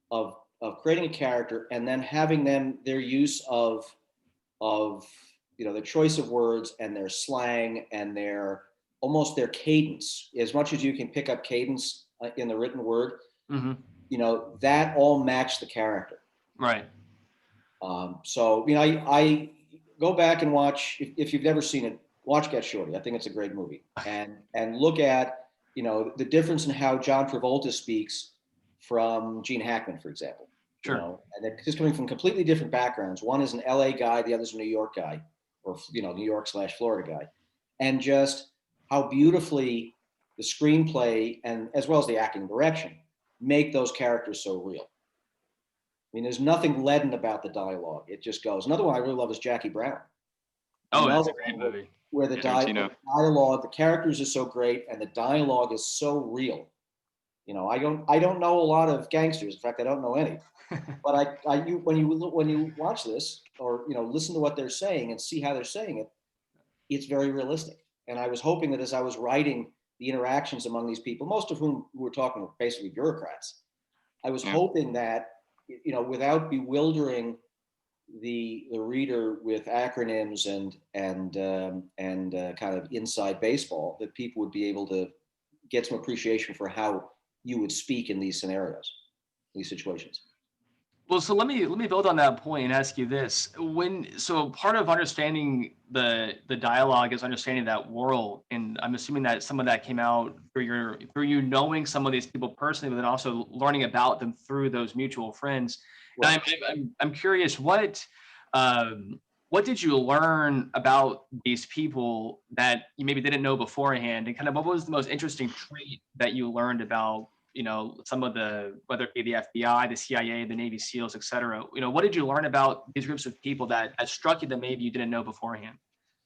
of creating a character and then having their use of their choice of words and their slang and their cadence. As much as you can pick up cadence in the written word, that all matched the character. Right. So I go back and watch, if you've never seen it, watch Get Shorty. I think it's a great movie, and look at the difference in how John Travolta speaks from Gene Hackman, for example. Sure. And they're just coming from completely different backgrounds. One is an LA guy, the other's a New York guy, or New York/Florida guy, and just how beautifully the screenplay and as well as the acting and direction make those characters so real. I mean, there's nothing leaden about the dialogue. It just goes. Another one I really love is Jackie Brown. Oh, that's a great movie. Where the dialogue, the characters are so great, and the dialogue is so real. I don't know a lot of gangsters. In fact, I don't know any. But when you watch this or listen to what they're saying and see how they're saying it, it's very realistic. And I was hoping that as I was writing the interactions among these people, most of whom were talking basically bureaucrats, I was hoping that without bewildering the reader with acronyms and kind of inside baseball, that people would be able to get some appreciation for how you would speak in these scenarios, these situations. Well, so let me build on that point and ask you this. So part of understanding the dialogue is understanding that world, and I'm assuming that some of that came out through you knowing some of these people personally, but then also learning about them through those mutual friends. And Right. I'm curious, what did you learn about these people that you maybe didn't know beforehand, and kind of what was the most interesting trait that you learned about, some of whether it be the FBI, the CIA, the Navy SEALs, et cetera? What did you learn about these groups of people that struck you that maybe you didn't know beforehand?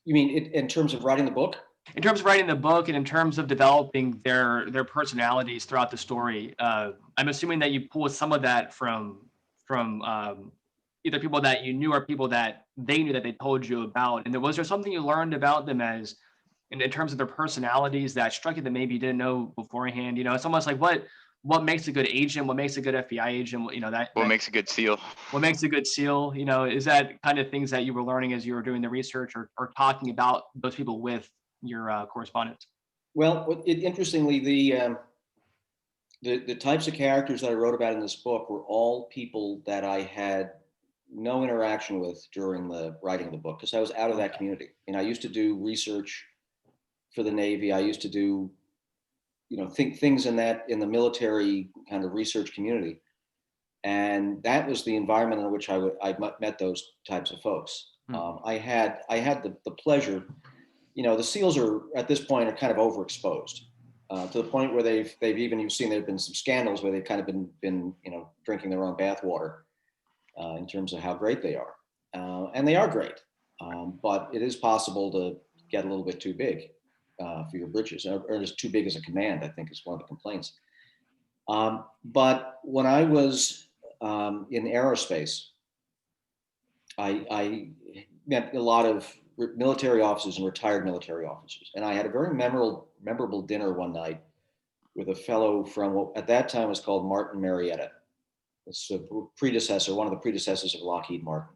You mean in terms of writing the book? In terms of writing the book and in terms of developing their personalities throughout the story, I'm assuming that you pulled some of that from either people that you knew or people that they knew that they told you about. And was there something you learned about them in terms of their personalities that struck you that maybe you didn't know beforehand? It's almost like what makes a good agent, what makes a good FBI agent, What makes a good SEAL? what makes a good SEAL, is that kind of things that you were learning as you were doing the research or talking about those people with your correspondence? Well, interestingly, the types of characters that I wrote about in this book were all people that I had no interaction with during the writing of the book because I was out of that community. I used to do research for the Navy. I used to do, think things in the military kind of research community, and that was the environment in which I met those types of folks. I had the pleasure. The SEALs are at this point are kind of overexposed to the point where they've even you've seen there've been some scandals where they've kind of been drinking their own bathwater in terms of how great they are, and they are great, but it is possible to get a little bit too big for your britches, or just too big as a command. I think is one of the complaints. But when I was in aerospace, I met a lot of military officers and retired military officers. And I had a very memorable dinner one night with a fellow from what at that time was called Martin Marietta. It's one of the predecessors of Lockheed Martin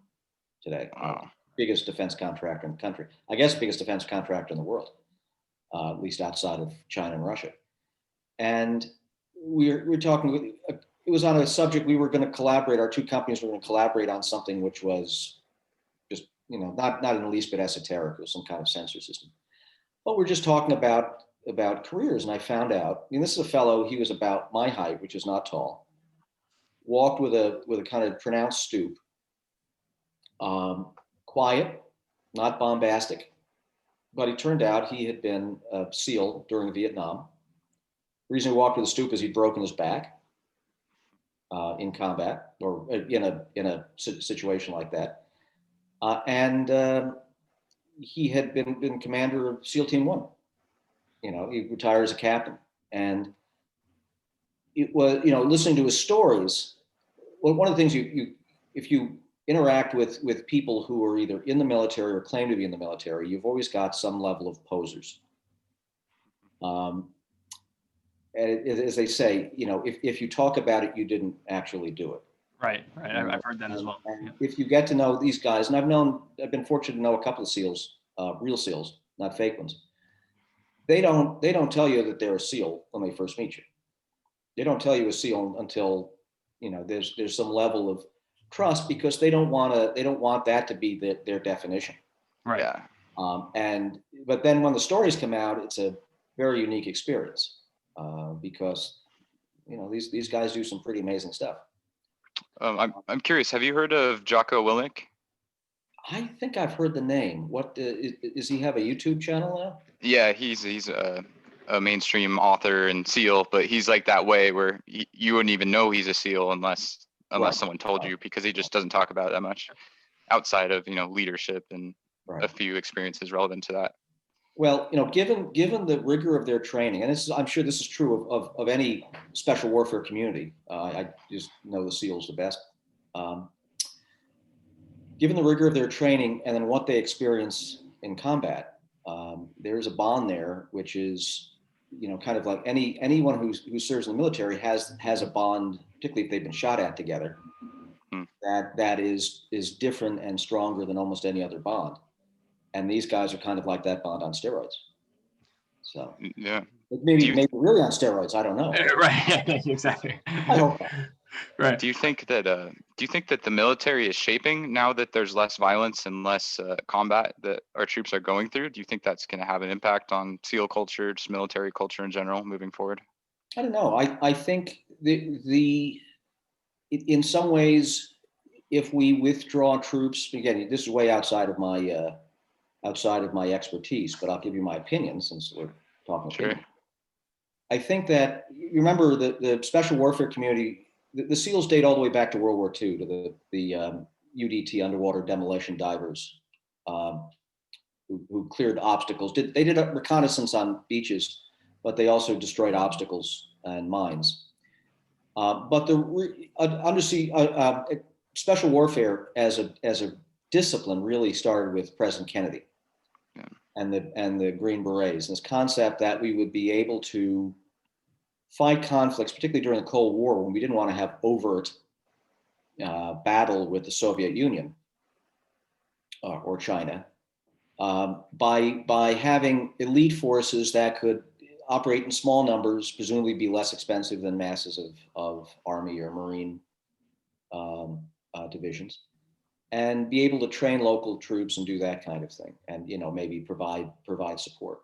today. Wow. Biggest defense contractor in the country. I guess biggest defense contractor in the world, at least outside of China and Russia. And we're talking, it was on a subject we were going to collaborate, our two companies were going to collaborate on something which was just, not in the least bit esoteric. It was some kind of sensor system. But we're just talking about careers. And I found out, this is a fellow, he was about my height, which is not tall, walked with a kind of pronounced stoop, quiet, not bombastic. But it turned out he had been a SEAL during Vietnam. The reason he walked with a stoop is he'd broken his back in combat or in a situation like that. And he had been commander of SEAL Team 1. He retired as a captain. And it was, listening to his stories, one of the things if you interact with people who are either in the military or claim to be in the military, you've always got some level of posers. And as they say, if you talk about it, you didn't actually do it. Right. I've heard that as well. And if you get to know these guys, and I've been fortunate to know a couple of SEALs, real SEALs, not fake ones. They don't tell you that they're a SEAL when they first meet you. They don't tell you a SEAL until there's some level of trust, because they don't want that to be their definition. Right. Yeah. But then when the stories come out, it's a very unique experience because these guys do some pretty amazing stuff. I'm curious. Have you heard of Jocko Willink? I think I've heard the name. What does he have a YouTube channel now? Yeah, he's a mainstream author and SEAL, but he's like that way where you wouldn't even know he's a SEAL unless Right. someone told you, because he just doesn't talk about it that much outside of leadership and a few experiences relevant to that. Well, given the rigor of their training, and I'm sure this is true of any special warfare community. I just know the SEALs the best. Given the rigor of their training and then what they experience in combat, there's a bond there, which is, kind of like anyone who serves in the military has a bond, particularly if they've been shot at together. That is different and stronger than almost any other bond. And these guys are kind of like that bond on steroids. So yeah, maybe really on steroids. I don't know. Right. Exactly. I hope not. Right. Do you think that the military is shaping now that there's less violence and less combat that our troops are going through? Do you think that's going to have an impact on SEAL culture, just military culture in general, moving forward? I don't know. I think in some ways, if we withdraw troops, again, this is way outside of my expertise, but I'll give you my opinion since we're talking Sure. opinion. I think that you remember the special warfare community, the SEALs date all the way back to World War II, to the UDT, underwater demolition divers, who cleared obstacles. They did a reconnaissance on beaches, but they also destroyed obstacles and mines. But the undersea special warfare as a discipline really started with President Kennedy. Yeah. And the Green Berets, and this concept that we would be able to fight conflicts, particularly during the Cold War, when we didn't want to have overt battle with the Soviet Union or China, by having elite forces that could operate in small numbers, presumably be less expensive than masses of Army or Marine divisions, and be able to train local troops and do that kind of thing, and maybe provide support.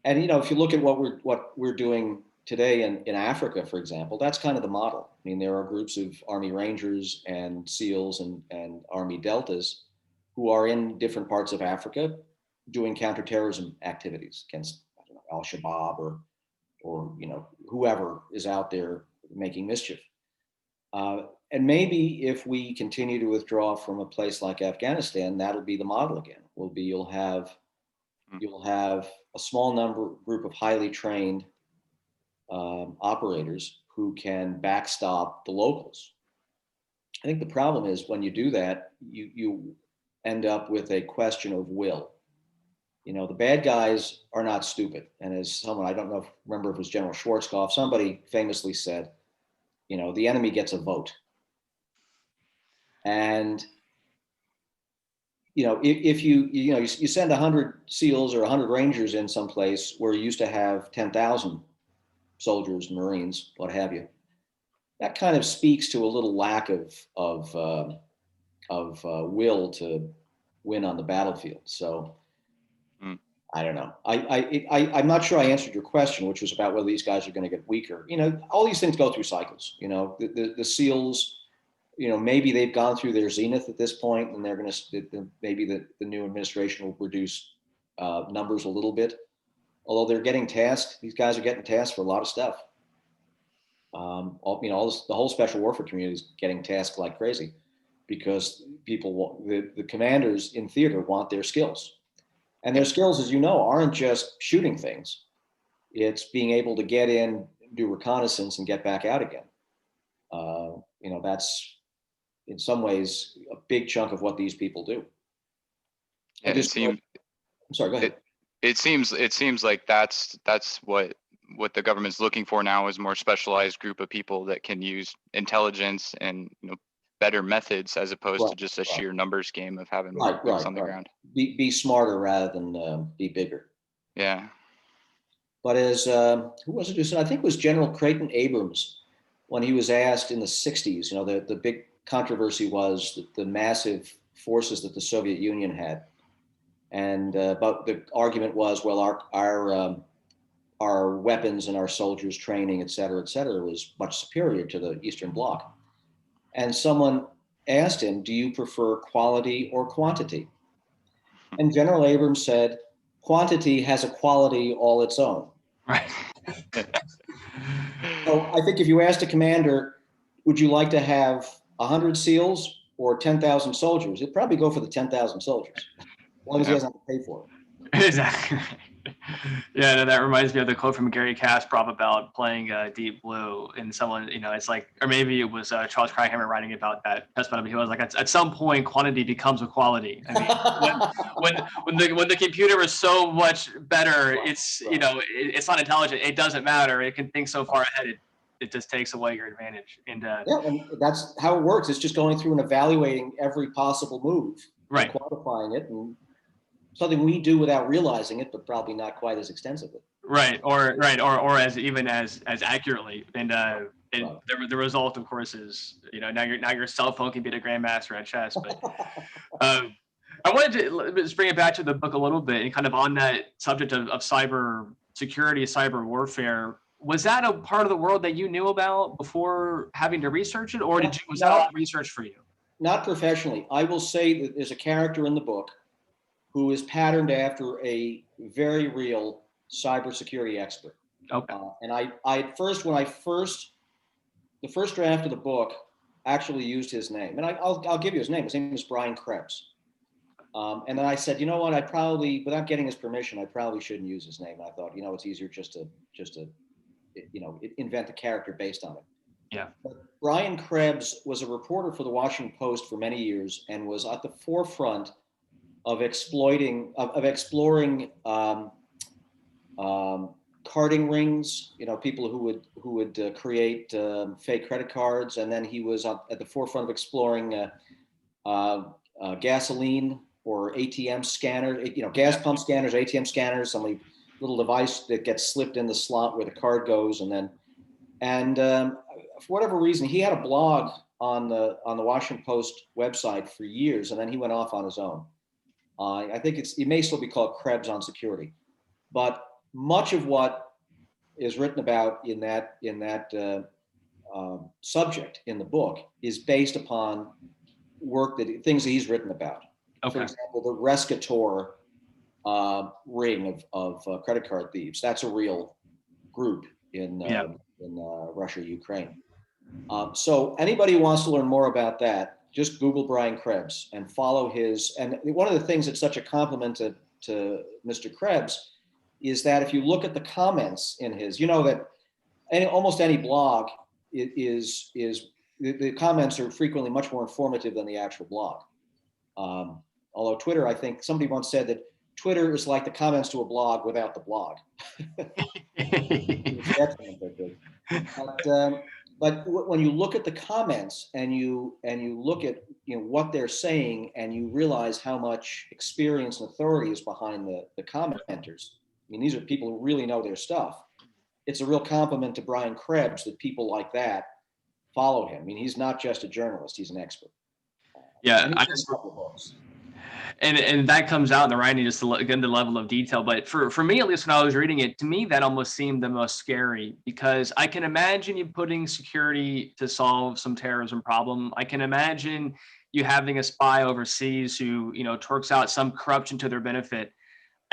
And if you look at what we're doing today in Africa, for example, that's kind of the model. I mean, there are groups of Army Rangers and SEALs and Army Deltas who are in different parts of Africa doing counterterrorism activities against, I don't know, Al-Shabaab or whoever is out there making mischief. And maybe if we continue to withdraw from a place like Afghanistan, that'll be the model again. You'll have a small group of highly trained operators who can backstop the locals. I think the problem is when you do that, you end up with a question of will. The bad guys are not stupid. And as someone, I don't know remember if it was General Schwarzkopf, somebody famously said, the enemy gets a vote. And if you send 100 SEALs or 100 Rangers in someplace where you used to have 10,000 soldiers, Marines, what have you, that kind of speaks to a little lack of will to win on the battlefield. So I don't know. I'm not sure I answered your question, which was about whether these guys are going to get weaker. All these things go through cycles. The SEALs, maybe they've gone through their zenith at this point, and they're going to maybe the new administration will reduce numbers a little bit. Although they're getting tasked, these guys are getting tasked for a lot of stuff. The whole special warfare community is getting tasked like crazy because the commanders in theater want their skills. And their skills, as you know, aren't just shooting things. It's being able to get in, do reconnaissance, and get back out again. That's in some ways a big chunk of what these people do. Yeah, I'm sorry, go ahead. It seems like that's what the government's looking for now, is more specialized group of people that can use intelligence and better methods, as opposed to just a sheer numbers game of having more boots on the ground. Be smarter rather than be bigger. Yeah. But as who was it who said? I think it was General Creighton Abrams, when he was asked in the 60s. The big controversy was the massive forces that the Soviet Union had, and but the argument was, well, our weapons and our soldiers' training, et cetera, was much superior to the Eastern Bloc. And someone asked him, do you prefer quality or quantity? And General Abrams said, quantity has a quality all its own. Right. So I think if you asked a commander, would you like to have 100 SEALs or 10,000 soldiers? He'd probably go for the 10,000 soldiers, as long as he doesn't have to pay for it. Exactly. Yeah, no, that reminds me of the quote from Gary Kasparov about playing Deep Blue, and someone, it's like, or maybe it was Charles Krackhammer writing about that testimony. He was like, at some point, quantity becomes a quality. I mean, when the computer is so much better, it's it's not intelligent. It doesn't matter. It can think so far ahead. It just takes away your advantage. And and that's how it works. It's just going through and evaluating every possible move, right, and quantifying it, and something we do without realizing it, but probably not quite as extensively. Right, or as accurately. And And Right. the result, of course, is, now your cell phone can beat a grandmaster at chess. But um, I wanted to just bring it back to the book a little bit, and kind of on that subject of cyber security, cyber warfare. Was that a part of the world that you knew about before having to research it, or was that all research for you? Not professionally. I will say that there's a character in the book who is patterned after a very real cybersecurity expert. Okay. And the first draft of the book actually used his name, and I'll give you his name. His name is Brian Krebs. And then I said, you know what? I probably, without getting his permission, I probably shouldn't use his name. And I thought, it's easier just to invent a character based on it. Yeah. But Brian Krebs was a reporter for the Washington Post for many years and was at the forefront of exploring carding rings. People who would create fake credit cards, and then he was at the forefront of exploring gasoline or ATM scanner, gas pump scanners, ATM scanners, some little device that gets slipped in the slot where the card goes, and for whatever reason, he had a blog on the Washington Post website for years, and then he went off on his own. I think it may still be called Krebs on Security, but much of what is written about in that subject in the book is based upon things that he's written about. Okay. For example, the Rescator ring of credit card thieves. That's a real group in Russia, Ukraine. So anybody who wants to learn more about that, just Google Brian Krebs and follow his. And one of the things that's such a compliment to Mr. Krebs is that if you look at the comments in his, that almost any blog is the comments are frequently much more informative than the actual blog. Although Twitter, I think somebody once said that Twitter is like the comments to a blog without the blog. But when you look at the comments and you look at what they're saying, and you realize how much experience and authority is behind the commenters. I mean, these are people who really know their stuff. It's a real compliment to Brian Krebs that people like that follow him. I mean, he's not just a journalist; he's an expert. Yeah, and that comes out in the writing, just again the level of detail. But for me, at least when I was reading it, to me that almost seemed the most scary, because I can imagine you putting security to solve some terrorism problem. I can imagine you having a spy overseas who twerks out some corruption to their benefit.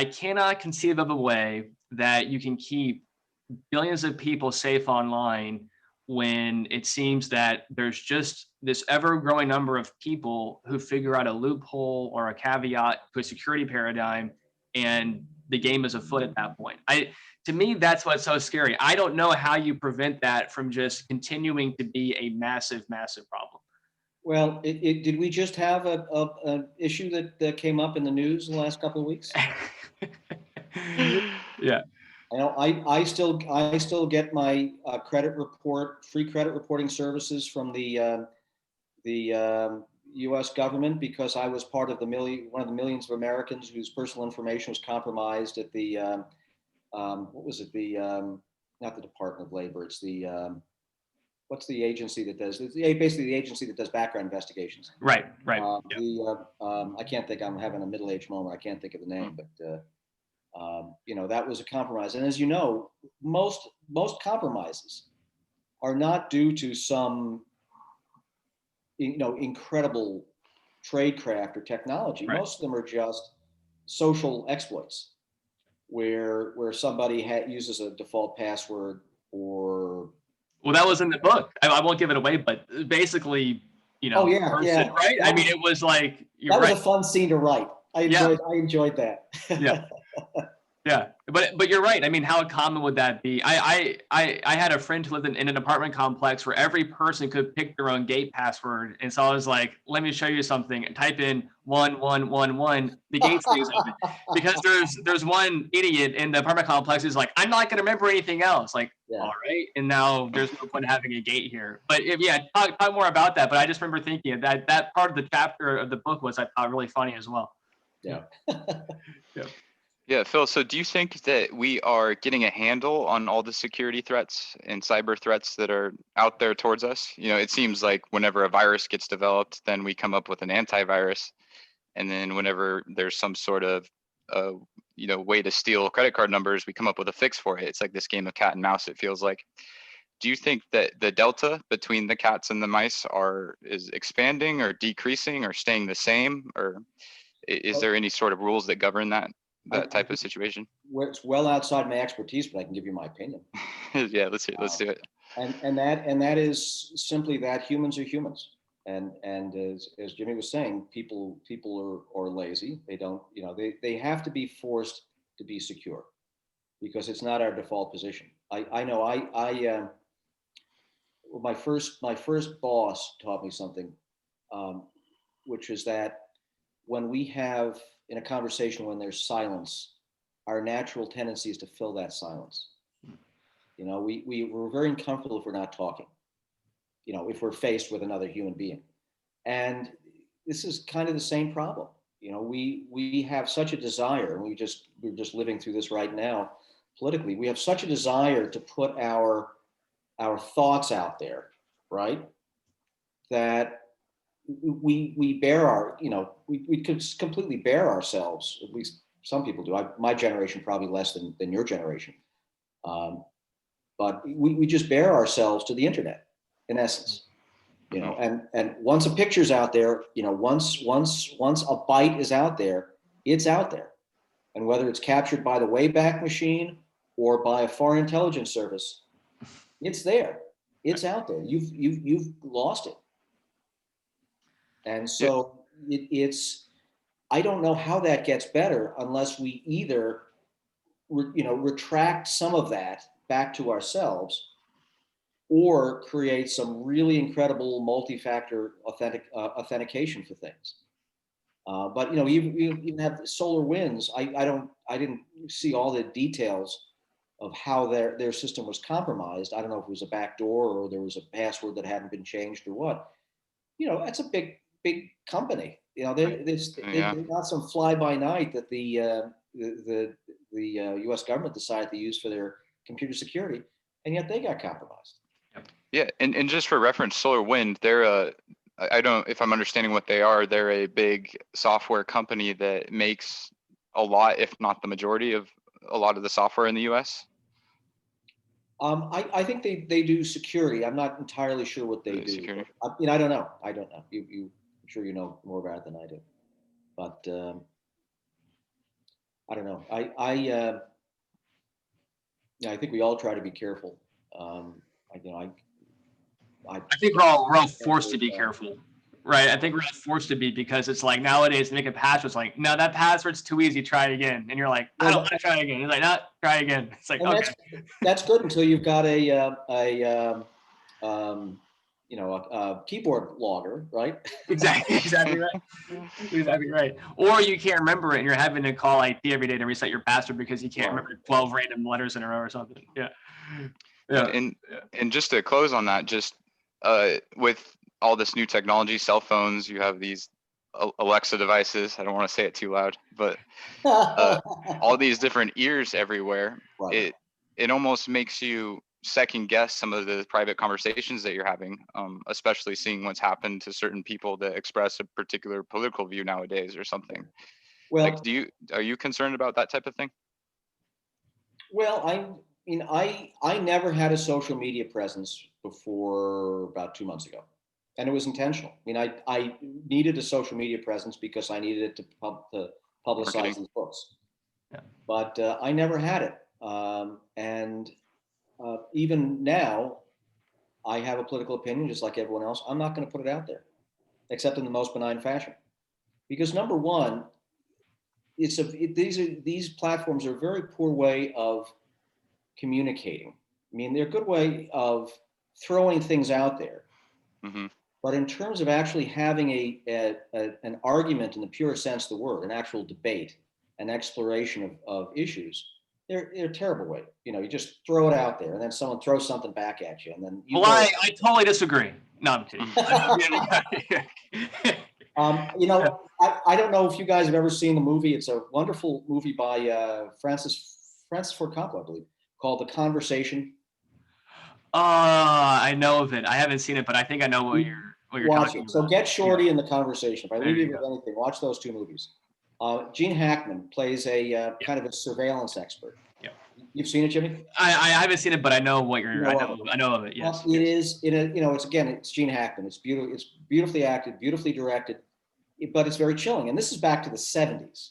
I cannot conceive of a way that you can keep billions of people safe online when it seems that there's just this ever-growing number of people who figure out a loophole or a caveat to a security paradigm, and the game is afoot at that point. To me, that's what's so scary. I don't know how you prevent that from just continuing to be a massive, massive problem. Well, did we just have an issue that came up in the news in the last couple of weeks? Yeah. I still get my free credit reporting services from the U.S. government, because I was part of one of the millions of Americans whose personal information was compromised at the what was it, not the Department of Labor, it's the what's the agency that does, it's basically the agency that does background investigations. Right. I can't think, I'm having a middle-aged moment, I can't think of the name, but that was a compromise. And as you know, most compromises are not due to some incredible tradecraft or technology. Right. Most of them are just social exploits, where somebody uses a default password or. Well, that was in the book. I won't give it away, but basically, yeah. Right? I mean, it was like that was a fun scene to write. I enjoyed that. Yeah. Yeah, but you're right. I mean, how common would that be? I had a friend who lived in an apartment complex where every person could pick their own gate password, and so I was like, "Let me show you something." And type in 1111, the gate stays open, because there's one idiot in the apartment complex who's like, "I'm not going to remember anything else." Like, all right, and now there's no point in having a gate here. But talk more about that. But I just remember thinking that part of the chapter of the book was, I thought, really funny as well. Yeah. Yeah. Yeah, Phill, so do you think that we are getting a handle on all the security threats and cyber threats that are out there towards us? It seems like whenever a virus gets developed, then we come up with an antivirus. And then whenever there's some sort of, way to steal credit card numbers, we come up with a fix for it. It's like this game of cat and mouse, it feels like. Do you think that the delta between the cats and the mice is expanding or decreasing or staying the same? Or is there any sort of rules that govern that type of situation? It's well outside my expertise, but I can give you my opinion. Yeah, let's do it. And that is simply that humans are humans. And as Jimmy was saying, people are lazy. They don't, they have to be forced to be secure because it's not our default position. I know my first boss taught me something, which is that when we have in a conversation, when there's silence, our natural tendency is to fill that silence. We're very uncomfortable if we're not talking, if we're faced with another human being. And this is kind of the same problem. We have such a desire, and we're just living through this right now politically. We have such a desire to put our thoughts out there, right? That we bear we could completely bear ourselves. At least some people do. My generation probably less than your generation. But we just bear ourselves to the internet, in essence. And once a picture's out there, once a bite is out there, it's out there. And whether it's captured by the Wayback Machine or by a foreign intelligence service, it's there. It's out there. You've lost it. And so it's I don't know how that gets better unless we either retract some of that back to ourselves, or create some really incredible multi-factor authentication for things. But you even have SolarWinds. I didn't see all the details of how their system was compromised. I don't know if it was a backdoor or there was a password that hadn't been changed or what. That's a big company. They're not some fly by night that the U.S. government decided to use for their computer security, and yet they got compromised. Yeah, and just for reference, SolarWind, they're I don't, if I'm understanding what they are, they're a big software company that makes a lot, if not the majority of a lot of the software in the U.S. I think they do security. I'm not entirely sure what they do. Security. I don't know. I'm sure you know more about it than I do. But I don't know. I think we all try to be careful. I think we're all forced to be careful, right? I think we're all forced to be, because it's like nowadays, make a password, it's like, no, that password's too easy, try it again. And you're like, I don't want to try again. He's like, no, try again. It's like, okay. That's good until you've got a keyboard logger, right? Exactly right. Exactly right. Or you can't remember it and you're having to call IT every day to reset your password because you can't remember 12 random letters in a row or something. Yeah. And just to close on that, just with all this new technology, cell phones, you have these Alexa devices. I don't want to say it too loud, but all these different ears everywhere. Right. It almost makes you second guess some of the private conversations that you're having, especially seeing what's happened to certain people that express a particular political view nowadays or something. Well, like, are you concerned about that type of thing? Well, I never had a social media presence before about 2 months ago, and it was intentional. I needed a social media presence because I needed it to publicize these books. Yeah. But I never had it, and even now, I have a political opinion just like everyone else. I'm not going to put it out there, except in the most benign fashion, because number one, these platforms are a very poor way of communicating. They're a good way of throwing things out there. Mm-hmm. But in terms of actually having an argument in the pure sense of the word, an actual debate, an exploration of issues, they're a terrible way. You just throw it out there and then someone throws something back at you. And then I totally disagree. No, I'm kidding. I don't know if you guys have ever seen the movie. It's a wonderful movie by Francis Ford Coppola, I believe, called The Conversation. I know of it. I haven't seen it, but I think I know what you're Watch talking it. So about. Get Shorty and The Conversation. If I There leave you you with go. anything, watch those two movies. Gene Hackman plays a kind of a surveillance expert. Yeah. You've seen it, Jimmy? I haven't seen it, but I know what You you're. know of it. I know of it. Yes. It is it's Gene Hackman. It's beautiful. It's beautifully acted, beautifully directed, but it's very chilling. And this is back to the 70s.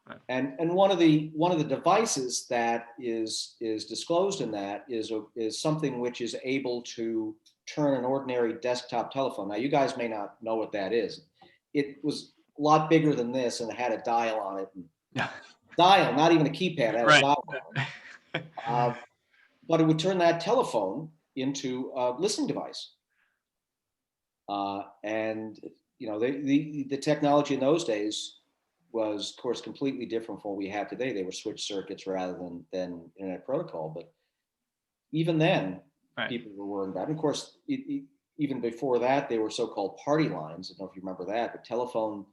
Right. And one of the devices that is disclosed in that is something which is able to turn an ordinary desktop telephone. Now, you guys may not know what that is. It was a lot bigger than this, and it had a dial on it. Yeah. Dial, not even a keypad, it had a Right. dial on it. But it would turn that telephone into a listening device. And the technology in those days was, of course, completely different from what we have today. They were switch circuits rather than internet protocol. But even then, Right. people were worried about it. And of course, even before that, they were so-called party lines. I don't know if you remember that, but telephone.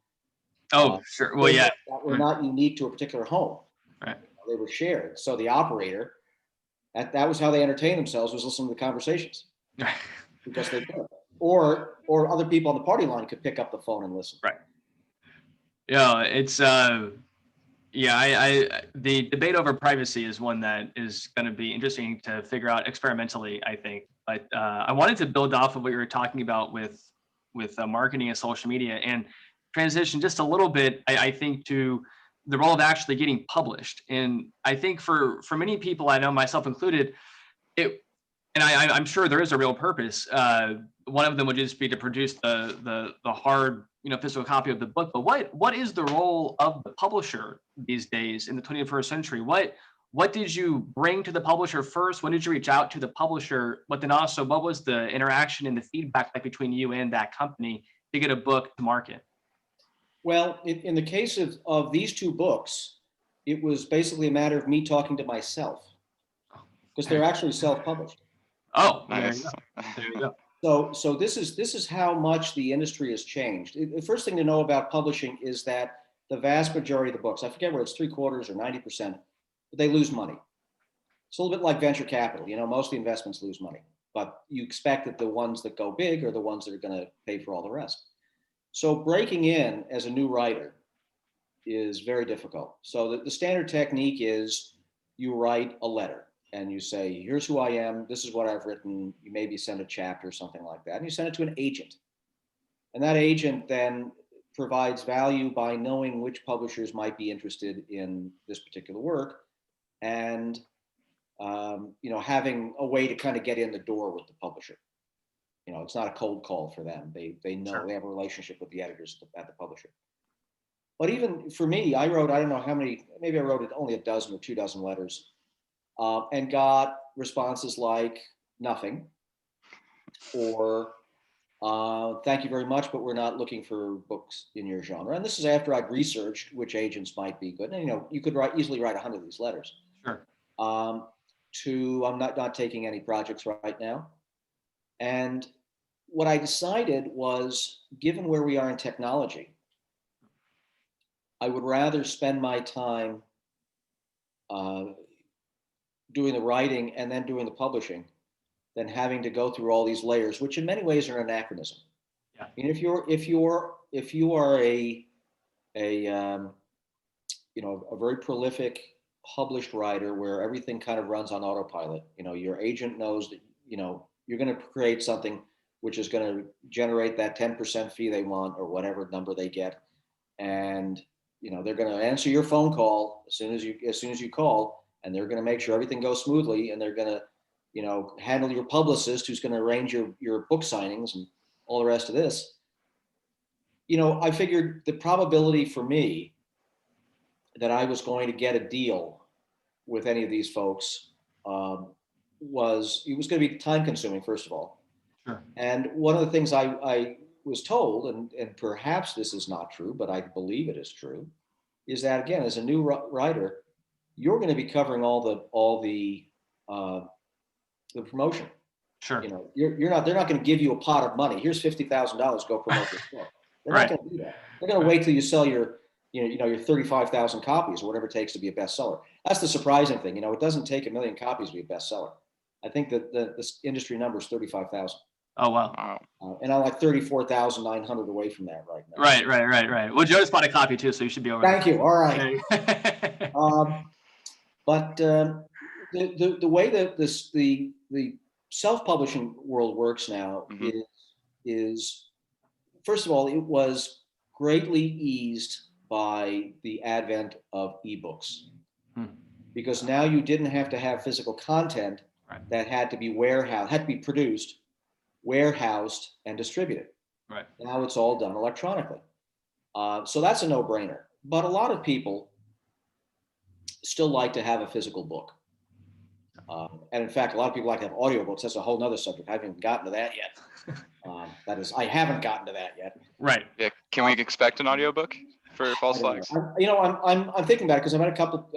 Oh, sure. Well, yeah. That were not unique to a particular home. Right. They were shared. So the operator, that was how they entertained themselves, was listening to the conversations. Because they could. Or other people on the party line could pick up the phone and listen. Right. Yeah, it's I the debate over privacy is one that is going to be interesting to figure out experimentally, I think. But I wanted to build off of what you were talking about with marketing and social media and transition just a little bit, I think, to the role of actually getting published. And I think for many people, I know myself included, and I'm sure there is a real purpose. One of them would just be to produce the hard, physical copy of the book. But what is the role of the publisher these days in the 21st century? What did you bring to the publisher first? When did you reach out to the publisher? But then also, what was the interaction and the feedback like between you and that company to get a book to market? Well, in the case of these two books, it was basically a matter of me talking to myself, because they're actually self-published. Oh, Nice. There you go. So this is how much the industry has changed. The first thing to know about publishing is that the vast majority of the books, I forget whether it's 3/4 or 90%, but they lose money. It's a little bit like venture capital. Most of the investments lose money, but you expect that the ones that go big are the ones that are going to pay for all the rest. So breaking in as a new writer is very difficult. So the standard technique is you write a letter. And you say, here's who I am, this is what I've written, you maybe send a chapter or something like that, and you send it to an agent. And that agent then provides value by knowing which publishers might be interested in this particular work, and having a way to kind of get in the door with the publisher. It's not a cold call for them. They know. Sure. They have a relationship with the editors at the publisher. But even for me, I don't know how many, maybe I wrote only a dozen or 24 letters. And got responses like nothing, or thank you very much, but we're not looking for books in your genre. And this is after I'd researched which agents might be good. And you could easily write 100 of these letters. Sure. To I'm not taking any projects right now. And what I decided was, given where we are in technology, I would rather spend my time doing the writing and then doing the publishing than having to go through all these layers, which in many ways are an anachronism. Yeah. I mean, if you are a very prolific published writer where everything kind of runs on autopilot, your agent knows that you're going to create something which is going to generate that 10% fee they want or whatever number they get, and they're going to answer your phone call as soon as you call. And they're going to make sure everything goes smoothly, and they're going to, handle your publicist who's going to arrange your book signings and all the rest of this. I figured the probability for me that I was going to get a deal with any of these folks was going to be time consuming, first of all. Sure. And one of the things I was told, and perhaps this is not true, but I believe it is true, is that, again, as a new writer, you're going to be covering all the promotion. Sure. They're not going to give you a pot of money. Here's $50,000. Go promote this book. They're Right. not going to do that. They're going to wait till you sell your, your 35,000 copies or whatever it takes to be a bestseller. That's the surprising thing. It doesn't take 1 million copies to be a bestseller. I think that the industry number is 35,000. Oh, wow. Wow. And I'm like 34,900 away from that right now. Right. Well, Joe just bought a copy too, so you should be over Thank you. All right. there. But the way that the self-publishing world works now Mhm. is, first of all, it was greatly eased by the advent of ebooks, because now you didn't have to have physical content Right. that had to be warehoused, had to be produced, warehoused, and distributed. Right. Now it's all done electronically. So that's a no-brainer. But a lot of people still like to have a physical book. And in fact, a lot of people like to have audiobooks. That's a whole nother subject. I haven't even gotten to that yet. That is, I haven't gotten to that yet. Right. Yeah. Can we expect an audiobook for False I don't Flags? know. I'm thinking about it because I've had a couple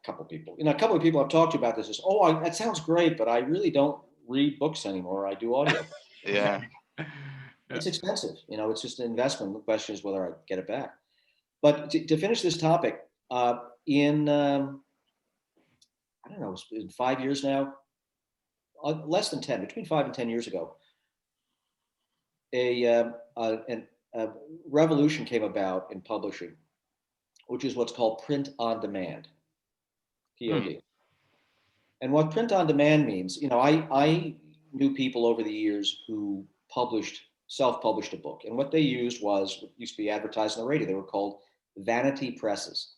of people. A couple of people I've talked to about this is, that sounds great, but I really don't read books anymore. I do audio. Yeah. It's expensive. It's just an investment. The question is whether I get it back. But to finish this topic, in I don't know, it's been 5 years now, less than 10, between 5 and 10 years ago, a revolution came about in publishing, which is what's called print on demand, POD. And what print on demand means, I knew people over the years who self-published a book. And what they used was what used to be advertised on the radio. They were called vanity presses,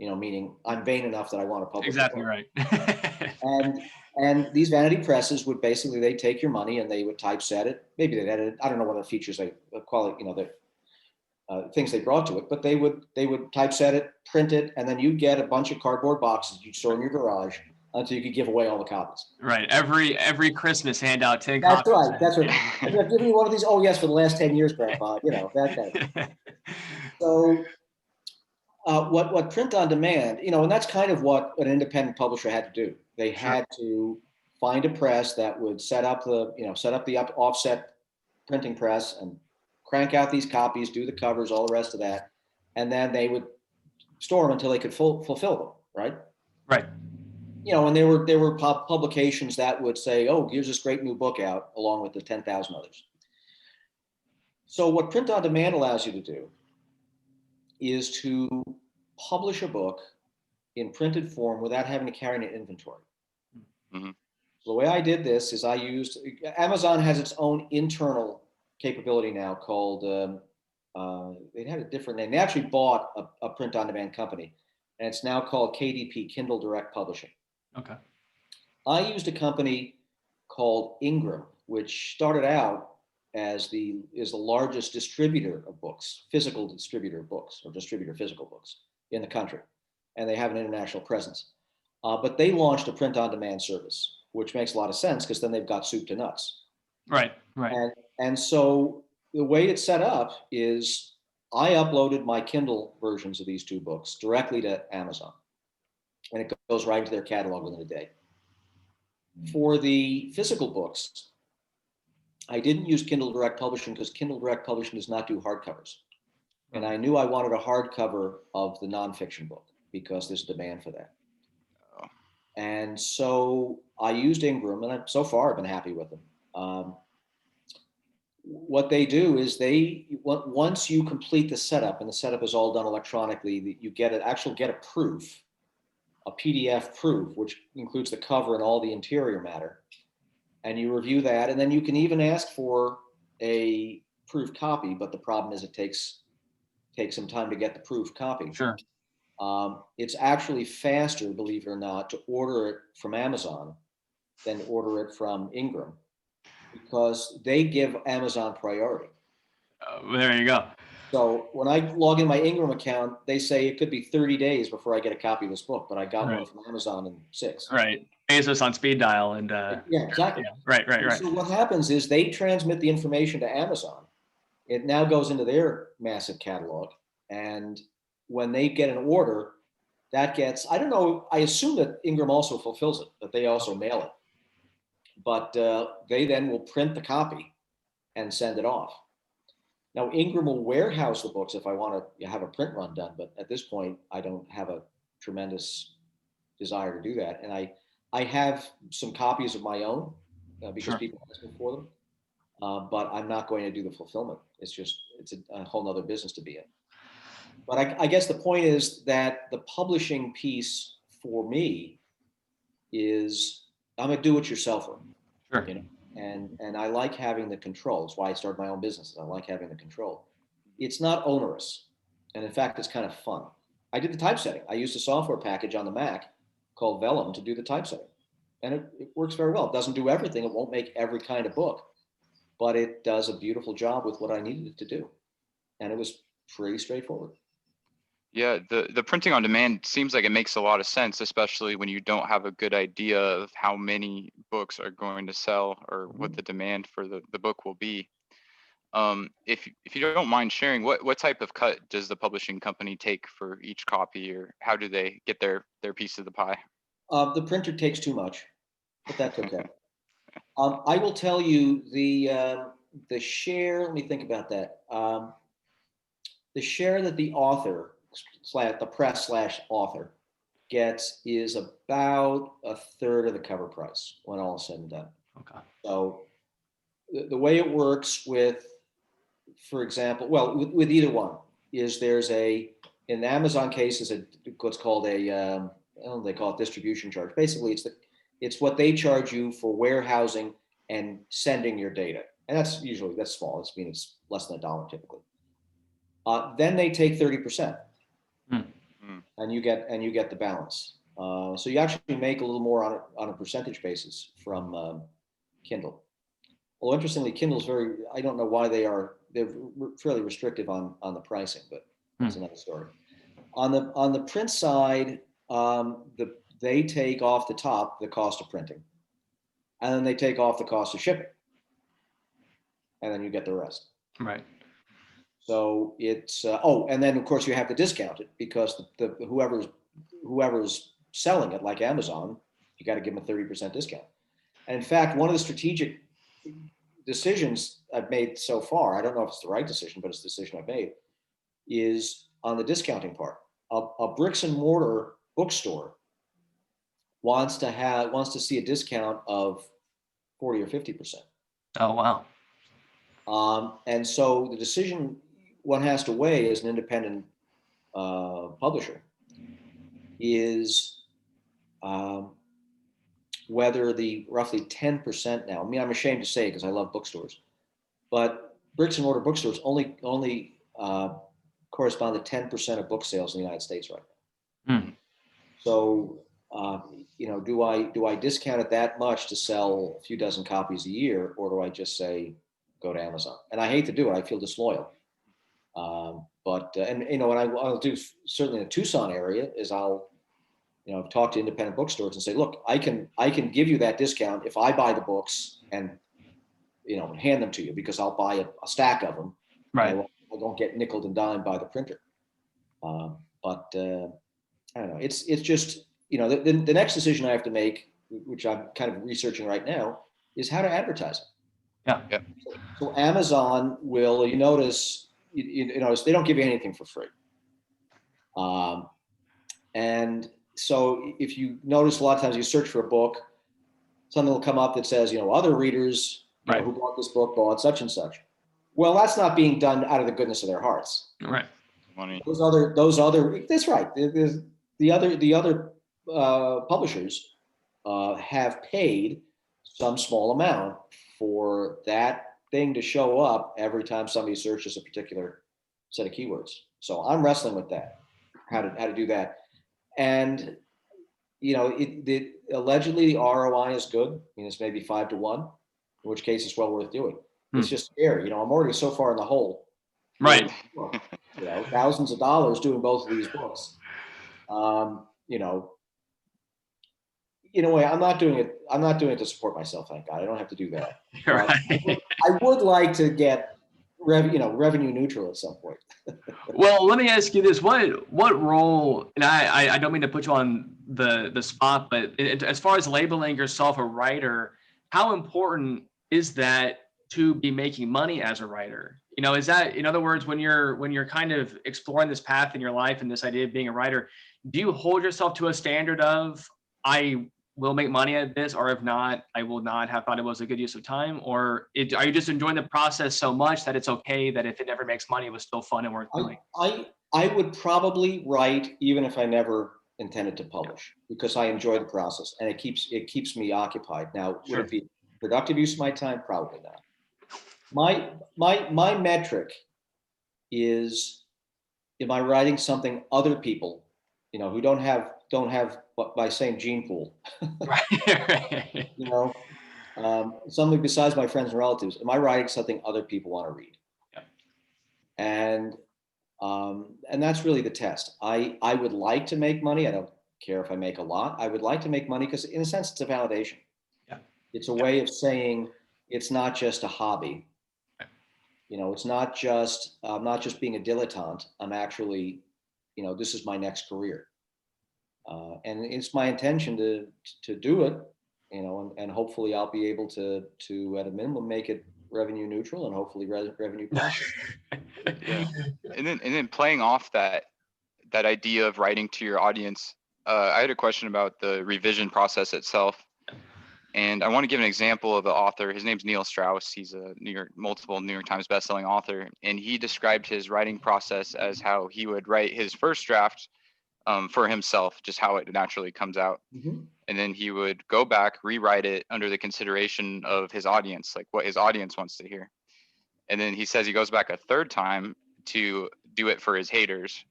meaning I'm vain enough that I want to publish Exactly a book. Right. And these vanity presses would basically, they take your money and they would typeset it. Maybe they'd edit it. I don't know what the features they call it, the things they brought to it, but they would typeset it, print it, and then you'd get a bunch of cardboard boxes you'd store in your garage until you could give away all the copies. Right. Every Christmas handout 10 That's copies. right. That's right. I've given you one of these. Oh yes, for the last 10 years, Grandpa. That kind of. So what print on demand, and that's kind of what an independent publisher had to do. They had to find a press that would set up the offset printing press and crank out these copies, do the covers, all the rest of that, and then they would store them until they could fulfill them, right? Right. And there were publications that would say, "Oh, here's this great new book out," along with the 10,000 others. So what print on demand allows you to do is to publish a book in printed form without having to carry an inventory. Mm-hmm. So the way I did this is Amazon has its own internal capability now called, they had a different name. They actually bought a print on demand company, and it's now called KDP, Kindle Direct Publishing. Okay. I used a company called Ingram, which started out as the largest distributor of books, physical distributor of books, or distributor physical books in the country, and they have an international presence. But they launched a print-on-demand service, which makes a lot of sense because then they've got soup to nuts. Right. And so the way it's set up is I uploaded my Kindle versions of these two books directly to Amazon, and it goes right into their catalog within a day. For the physical books, I didn't use Kindle Direct Publishing because Kindle Direct Publishing does not do hardcovers. And I knew I wanted a hardcover of the nonfiction book because there's demand for that. Oh. And so I used Ingram, and so far I've been happy with them. What they do is once you complete the setup, and the setup is all done electronically, you get a proof, a PDF proof, which includes the cover and all the interior matter. And you review that, and then you can even ask for a proof copy, but the problem is it takes some time to get the proof copy. Sure. It's actually faster, believe it or not, to order it from Amazon than to order it from Ingram, because they give Amazon priority. There you go. So when I log in my Ingram account, they say it could be 30 days before I get a copy of this book, but I got one from Amazon in 6. Right. Bezos on speed dial and yeah, exactly. Yeah. Right. So what happens is they transmit the information to Amazon. It now goes into their massive catalog, and when they get an order, that gets, I don't know, I assume that Ingram also fulfills it, that they also mail it. But they then will print the copy and send it off. Now, Ingram will warehouse the books if I want to have a print run done, but at this point, I don't have a tremendous desire to do that. And I have some copies of my own because Sure. people ask me for them, but I'm not going to do the fulfillment. It's a whole nother business to be in. But I guess the point is that the publishing piece for me is I'm a do-it-yourselfer, Sure. you know, and I like having the control. That's why I started my own business. I like having the control. It's not onerous, and in fact, it's kind of fun. I did the typesetting. I used a software package on the Mac called Vellum to do the typesetting, and it works very well. It doesn't do everything. It won't make every kind of book, but it does a beautiful job with what I needed it to do, and it was pretty straightforward. Yeah, the printing on demand seems like it makes a lot of sense, especially when you don't have a good idea of how many books are going to sell or what the demand for the book will be. If you don't mind sharing, what type of cut does the publishing company take for each copy, or how do they get their piece of the pie? The printer takes too much, but that's okay. I will tell you the share. Let me think about that. The share that the author the press slash author gets is about a third of the cover price when all is said and done. Okay. So the way it works with, for example, well, with either one is in the Amazon case is what's called they call it distribution charge. Basically, it's what they charge you for warehousing and sending your data, and that's small. It's less than $1 typically. Then they take 30%, and you get the balance. So you actually make a little more on a percentage basis from Kindle. Well, interestingly, Kindle's I don't know why they're fairly restrictive on the pricing, but that's another story. On the print side, they take off the top the cost of printing, and then they take off the cost of shipping, and then you get the rest. Right. So it's and then of course you have to discount it because the whoever's selling it, like Amazon, you got to give them a 30% discount. And in fact, one of the strategic decisions I've made so far, I don't know if it's the right decision, but it's the decision I've made, is on the discounting part. A bricks and mortar bookstore wants to see a discount of 40 or 50%. Oh, wow. And so the decision one has to weigh as an independent publisher is whether the roughly 10% now, I mean, I'm ashamed to say because I love bookstores, but bricks and mortar bookstores only correspond to 10% of book sales in the United States right now. So, do I discount it that much to sell a few dozen copies a year, or do I just say go to Amazon? And I hate to do it. I feel disloyal. What I'll do certainly in the Tucson area is I'll talk to independent bookstores and say, look, I can give you that discount if I buy the books and hand them to you, because I'll buy a stack of them. Right. I won't get nickel and dime by the printer. But I don't know. It's just the next decision I have to make, which I'm kind of researching right now, is how to advertise it. Yeah. So Amazon will, you notice they don't give you anything for free. And so if you notice, a lot of times you search for a book, something will come up that says, other readers who bought this book bought such and such. Well, that's not being done out of the goodness of their hearts. Right. Money. Those other. That's right. The other publishers have paid some small amount for that thing to show up every time somebody searches a particular set of keywords. So I'm wrestling with that, how to do that. And allegedly the ROI is good. I mean, it's maybe 5 to 1, in which case it's well worth doing. It's just scary. I'm already so far in the hole. Right. Thousands of dollars doing both of these books. In a way, I'm not doing it to support myself. Thank God, I don't have to do that. Right. I would like to get revenue neutral at some point. Well, let me ask you this: what role? And I don't mean to put you on the spot, but as far as labeling yourself a writer, how important is that to be making money as a writer? Is that, in other words, when you're kind of exploring this path in your life and this idea of being a writer, do you hold yourself to a standard of, I will make money at this, or if not, I will not have thought it was a good use of time? Or are you just enjoying the process so much that it's okay that if it never makes money, it was still fun and worth doing? I would probably write even if I never intended to publish, because I enjoy the process and it keeps me occupied. Now, Sure. would it be productive use of my time? Probably not. My metric is, am I writing something other people, who don't have my same gene pool, Right. something besides my friends and relatives? Am I writing something other people want to read? Yeah. And that's really the test. I would like to make money. I don't care if I make a lot. I would like to make money because, in a sense, it's a validation. Yeah. It's a way of saying it's not just a hobby. It's not just, I'm not just being a dilettante. I'm actually, this is my next career. And it's my intention to do it, and hopefully I'll be able to at a minimum make it revenue neutral and hopefully revenue positive. Yeah. And then playing off that idea of writing to your audience, I had a question about the revision process itself. And I want to give an example of the author. His name's Neil Strauss. He's a multiple New York Times bestselling author. And he described his writing process as how he would write his first draft for himself, just how it naturally comes out. Mm-hmm. And then he would go back, rewrite it under the consideration of his audience, like what his audience wants to hear. And then he says he goes back a third time to do it for his haters.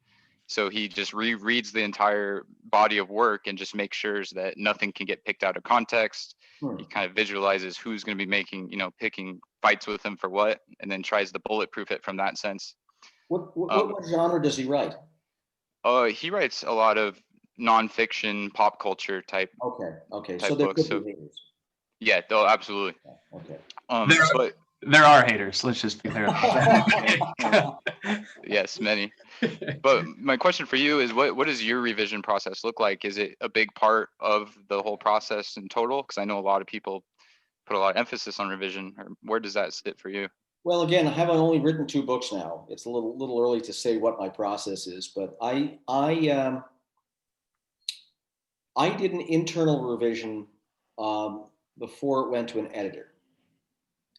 So he just rereads the entire body of work and just makes sure that nothing can get picked out of context. He kind of visualizes who's going to be picking fights with him for what, and then tries to bulletproof it from that sense. What genre does he write? He writes a lot of nonfiction, pop culture type. Okay. Type So there books. could be haters. Yeah, absolutely. Okay. There are haters. Let's just be clear about that. Yes, many. But my question for you is, what does your revision process look like? Is it a big part of the whole process in total? Because I know a lot of people put a lot of emphasis on revision. Or where does that sit for you? Well, again, I have only written 2 books now. It's a little early to say what my process is, but I did an internal revision before it went to an editor.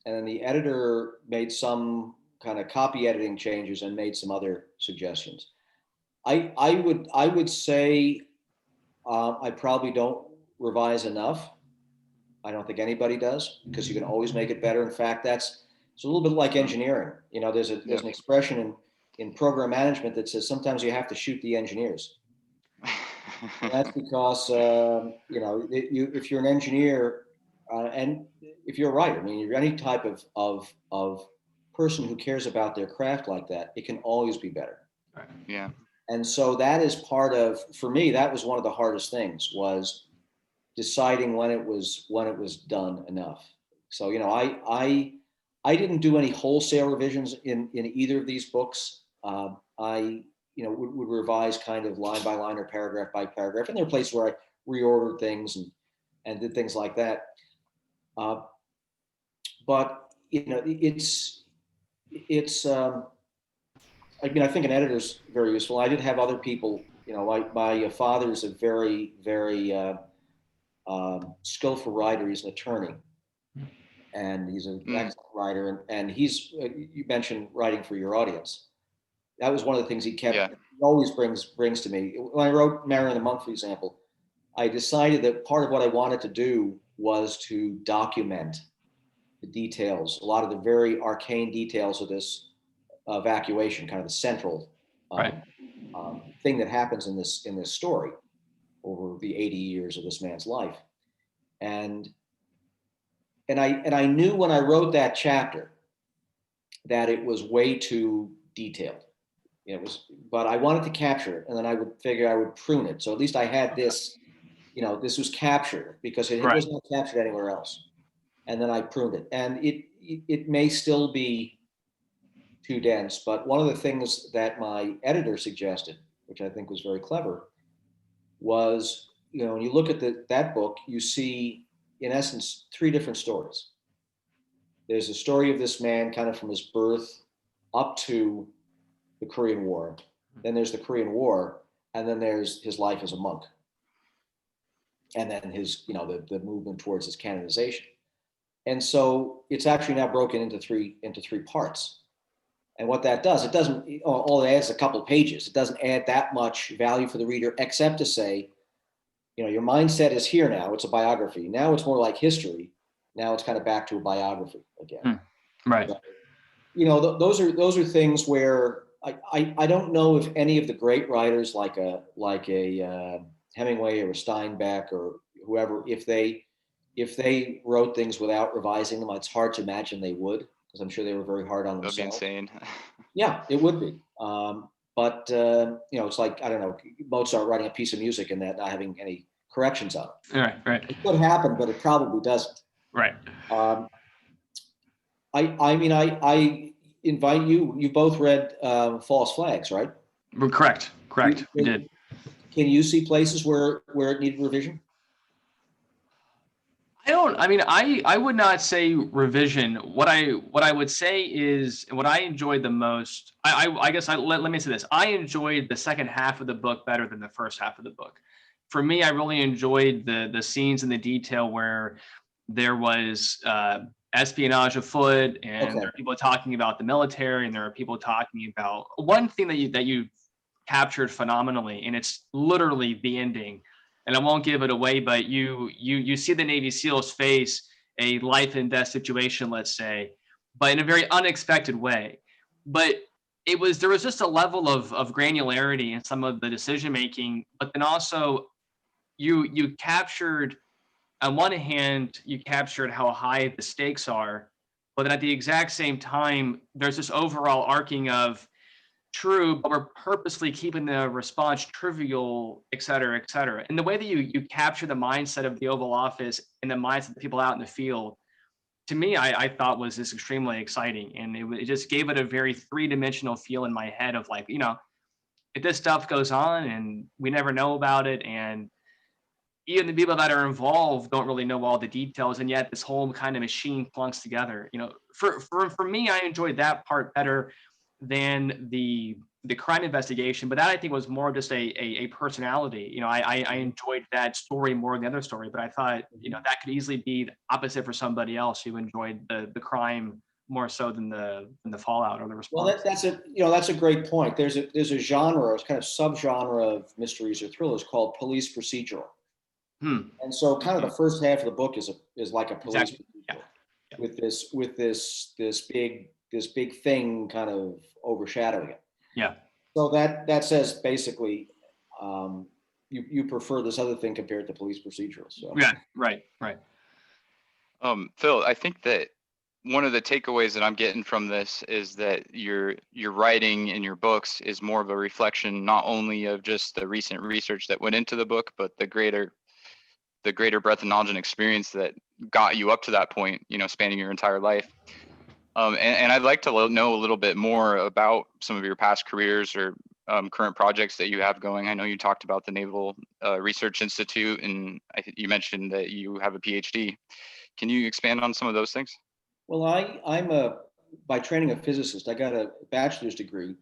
And then the editor made some kind of copy editing changes and made some other suggestions. I would say I probably don't revise enough. I don't think anybody does, because you can always make it better. In fact, it's a little bit like engineering. There's an expression in program management that says sometimes you have to shoot the engineers. And that's because if you're an engineer and if you're a writer, I mean, you're any type of person who cares about their craft like that, it can always be better. Yeah. And so that is part of, for me, that was one of the hardest things, was deciding when it was done enough. So I didn't do any wholesale revisions in either of these books. I would revise kind of line by line or paragraph by paragraph, and there are places where I reordered things and did things like that. But it's I think an editor's very useful. I did have other people. My father's a very, very skillful writer. He's an attorney, and he's an excellent writer. And he's, you mentioned writing for your audience. That was one of the things he always brings to me. When I wrote Marion the Monk, for example, I decided that part of what I wanted to do was to document the details, a lot of the very arcane details of this evacuation, kind of the central thing that happens in this story over the 80 years of this man's life. And I knew when I wrote that chapter that it was way too detailed. But I wanted to capture it, and then I would figure I would prune it. So at least I had this, this was captured, because it was not captured anywhere else. And then I pruned it, and it may still be too dense. But one of the things that my editor suggested, which I think was very clever, was, when you look at that book, you see, in essence, 3 different stories. There's a story of this man kind of from his birth up to the Korean War. Then there's the Korean War, and then there's his life as a monk. And then his, the movement towards his canonization. And so it's actually now broken into three parts. And what that does, it doesn't, all it adds a couple of pages. It doesn't add that much value for the reader, except to say, your mindset is here now. It's a biography. Now it's more like history. Now it's kind of back to a biography again. Right. So, those are things where I don't know if any of the great writers like a Hemingway or a Steinbeck or whoever, if they wrote things without revising them, it's hard to imagine they would, because I'm sure they were very hard on themselves. That would be insane. Yeah, it would be. But it's like, I don't know, Mozart writing a piece of music and that not having any corrections on it. Right. It could happen, but it probably doesn't. Right. I invite you. You both read False Flags, right? Correct. We did. Can you see places where it needed revision? I would not say revision. What I would say is, what I enjoyed the most, I guess let me say this. I enjoyed the second half of the book better than the first half of the book. For me, I really enjoyed the scenes and the detail where there was espionage afoot, and there are people talking about the military, and there are people talking about one thing that you captured phenomenally, and it's literally the ending. And I won't give it away, but you see the Navy SEALs face a life and death situation, let's say, but in a very unexpected way. But there was just a level of granularity in some of the decision making, but then also you captured, on one hand, you captured how high the stakes are, but then at the exact same time, there's this overall arcing of true, but we're purposely keeping the response trivial, et cetera, et cetera. And the way that you capture the mindset of the Oval Office and the mindset of the people out in the field, to me, I thought was just extremely exciting. And it just gave it a very three-dimensional feel in my head of like, if this stuff goes on and we never know about it, and even the people that are involved don't really know all the details, and yet this whole kind of machine plunks together. For me, I enjoyed that part better than the crime investigation, but that I think was more just a personality. I enjoyed that story more than the other story, but I thought that could easily be the opposite for somebody else who enjoyed the crime more so than the fallout or the response. Well, that's a great point. There's a genre, a kind of subgenre of mysteries or thrillers called police procedural. And so kind of the first half of the book is like a police procedural, with this big thing kind of overshadowing it. Yeah. So that says basically you prefer this other thing compared to police procedural. So yeah, right. Phill, I think that one of the takeaways that I'm getting from this is that your writing in your books is more of a reflection not only of just the recent research that went into the book, but the greater breadth of knowledge and experience that got you up to that point, spanning your entire life. And I'd like to know a little bit more about some of your past careers or current projects that you have going. I know you talked about the Naval Research Institute, and I think you mentioned that you have a PhD. Can you expand on some of those things? Well, I'm by training a physicist. I got a bachelor's degree,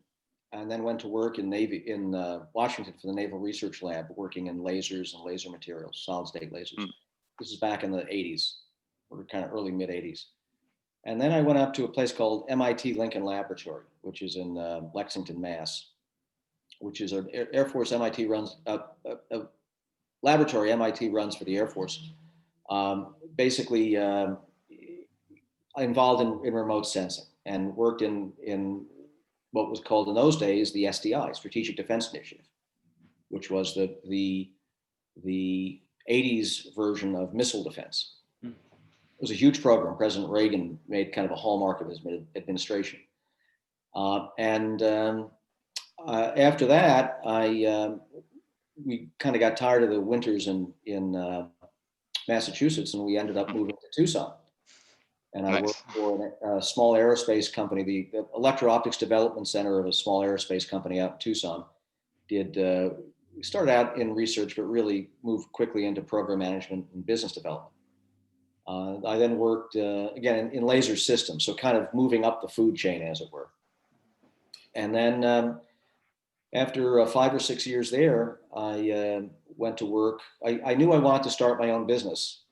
and then went to work in Washington for the Naval Research Lab, working in lasers and laser materials, solid state lasers. This is back in the 80s, or kind of early mid 80s. And then I went up to a place called MIT Lincoln Laboratory, which is in Lexington, Mass, which is an Air Force. MIT runs a laboratory MIT runs for the Air Force. Basically involved in remote sensing, and worked in what was called in those days the SDI, Strategic Defense Initiative, which was the 80s version of missile defense. It was a huge program. President Reagan made kind of a hallmark of his administration. After that, we kind of got tired of the winters in Massachusetts, and we ended up moving to Tucson. And I worked for a small aerospace company, the Electro-Optics Development Center of a small aerospace company out in Tucson. We started out in research, but really moved quickly into program management and business development. I then worked again in laser systems, so kind of moving up the food chain, as it were. And then after 5 or 6 years there, I went to work. I knew I wanted to start my own business.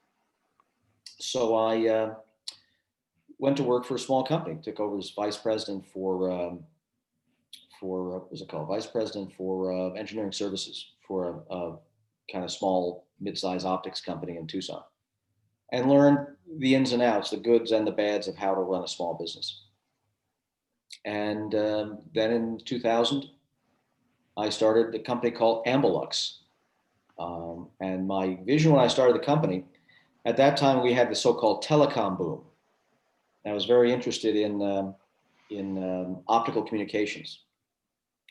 So I went to work for a small company, took over as vice president what was it called? Vice president for engineering services for a kind of small mid-size optics company in Tucson, and learned the ins and outs, the goods and the bads of how to run a small business. And then in 2000, I started a company called Ambulux. And my vision when I started the company, at that time we had the so-called telecom boom. And I was very interested in optical communications.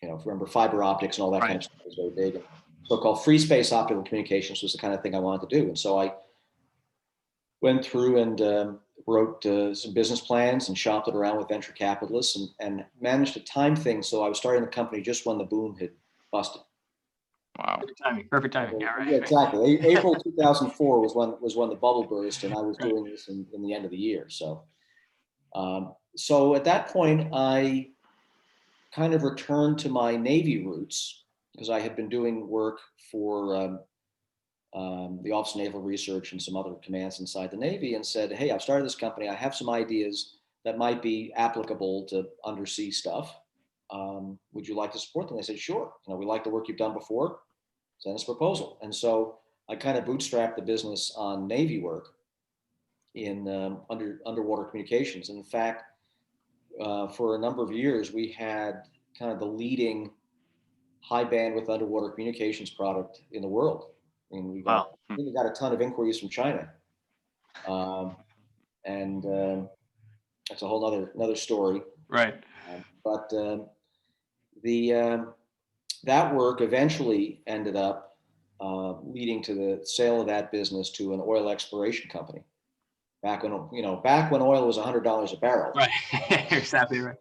You know, remember fiber optics and all that kind of stuff was very big. And so-called free space optical communications was the kind of thing I wanted to do. And so I went through and wrote some business plans and shopped it around with venture capitalists and managed to time things so I was starting the company just when the boom had busted. Wow. Perfect timing. Yeah, right. Yeah, exactly. April 2004 was when the bubble burst, and I was doing this in the end of the year. So, so at that point, I kind of returned to my Navy roots because I had been doing work for the Office of Naval Research and some other commands inside the Navy, and said, "Hey, I've started this company. I have some ideas that might be applicable to undersea stuff. Would you like to support them?" They said, "Sure. You know, we like the work you've done before. Send us a proposal." And so I kind of bootstrapped the business on Navy work in underwater communications. And in fact, for a number of years, we had kind of the leading high bandwidth underwater communications product in the world. I mean, I think we got a ton of inquiries from China, and that's a whole another story. Right. But that work eventually ended up leading to the sale of that business to an oil exploration company. Back when oil was $100 a barrel. Right. Exactly right.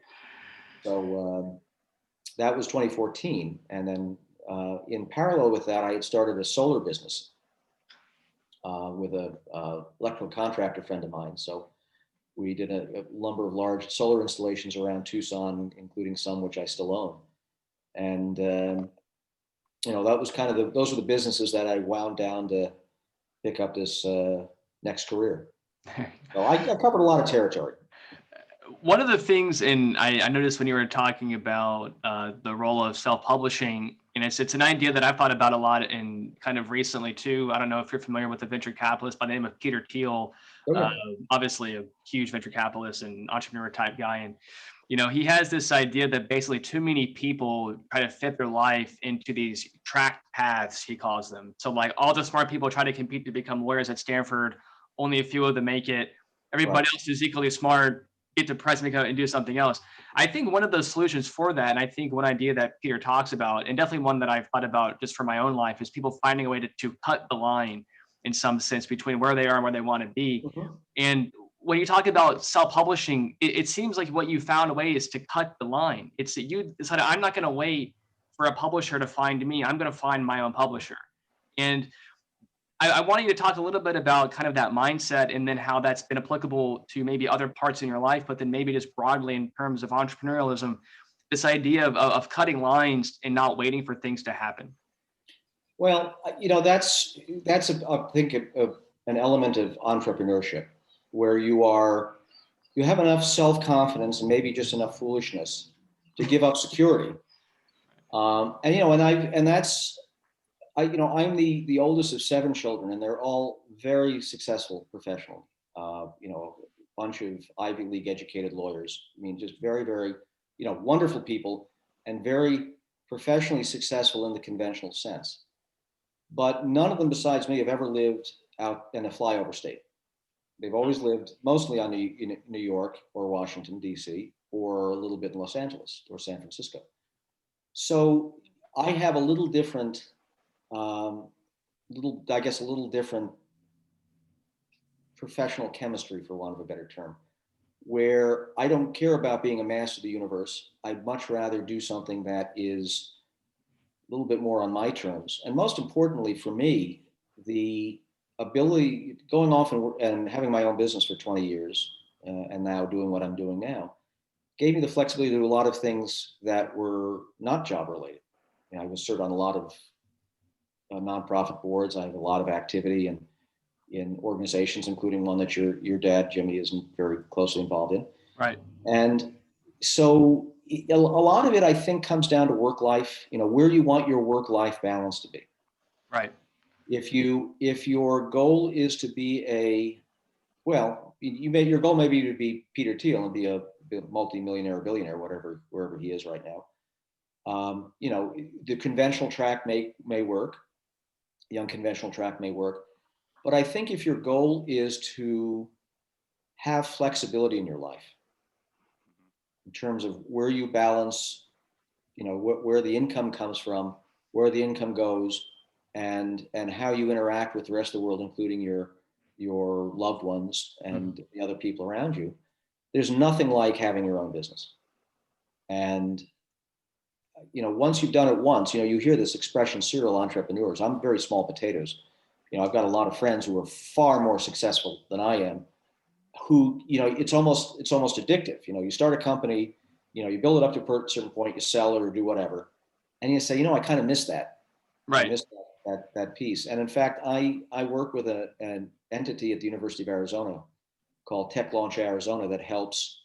So that was 2014, and then in parallel with that, I had started a solar business with a electrical contractor friend of mine. So we did a number of large solar installations around Tucson, including some which I still own. And that was kind of those were the businesses that I wound down to pick up this next career. So I covered a lot of territory. One of the things, and I noticed when you were talking about the role of self-publishing, and it's an idea that I've thought about a lot and kind of recently too. I don't know if you're familiar with a venture capitalist by the name of Peter Thiel, obviously a huge venture capitalist and entrepreneur type guy. And, he has this idea that basically too many people try to fit their life into these tracked paths, he calls them. So like all the smart people try to compete to become lawyers at Stanford, only a few of them make it. Everybody else is equally smart, get depressed and do something else. I think one of the solutions for that, and I think one idea that Peter talks about, and definitely one that I've thought about just for my own life, is people finding a way to cut the line in some sense between where they are and where they want to be. Mm-hmm. And when you talk about self-publishing, it seems like what you found a way is to cut the line. It's that you decided, I'm not going to wait for a publisher to find me. I'm going to find my own publisher. And I want you to talk a little bit about kind of that mindset and then how that's been applicable to maybe other parts in your life, but then maybe just broadly in terms of entrepreneurialism, this idea of cutting lines and not waiting for things to happen. Well, that's I think an element of entrepreneurship where you have enough self-confidence and maybe just enough foolishness to give up security. I'm the oldest of 7 children, and they're all very successful professional. A bunch of Ivy League educated lawyers. I mean, just very, very, wonderful people and very professionally successful in the conventional sense. But none of them besides me have ever lived out in a flyover state. They've always lived mostly in New York or Washington, D.C., or a little bit in Los Angeles or San Francisco. So I have a little different a little different professional chemistry, for want of a better term, where I don't care about being a master of the universe. I'd much rather do something that is a little bit more on my terms. And most importantly for me, the ability, going off and having my own business for 20 years and now doing what I'm doing now, gave me the flexibility to do a lot of things that were not job related. You know, I was served on a lot of nonprofit boards. I have a lot of activity in organizations, including one that your dad, Jimmy, is very closely involved in. Right. And so a lot of it, I think, comes down to work life, you know, where you want your work life balance to be. Right. If your goal is to be your goal may be to be Peter Thiel and be a multi-millionaire or billionaire, wherever he is right now. You know, the conventional track may work, the unconventional track may work. But I think if your goal is to have flexibility in your life, in terms of where you balance, you know, where the income comes from, where the income goes, and how you interact with the rest of the world, including your loved ones and the other people around you, there's nothing like having your own business. And you know, once you've done it once, you know, you hear this expression, serial entrepreneurs. I'm very small potatoes. You know, I've got a lot of friends who are far more successful than I am, who, you know, it's almost addictive. You know, you start a company, you know, you build it up to a certain point, you sell it or do whatever, and you say, you know, I kind of miss that. I Right. miss that piece. And in fact, I work with an entity at the University of Arizona called Tech Launch Arizona that helps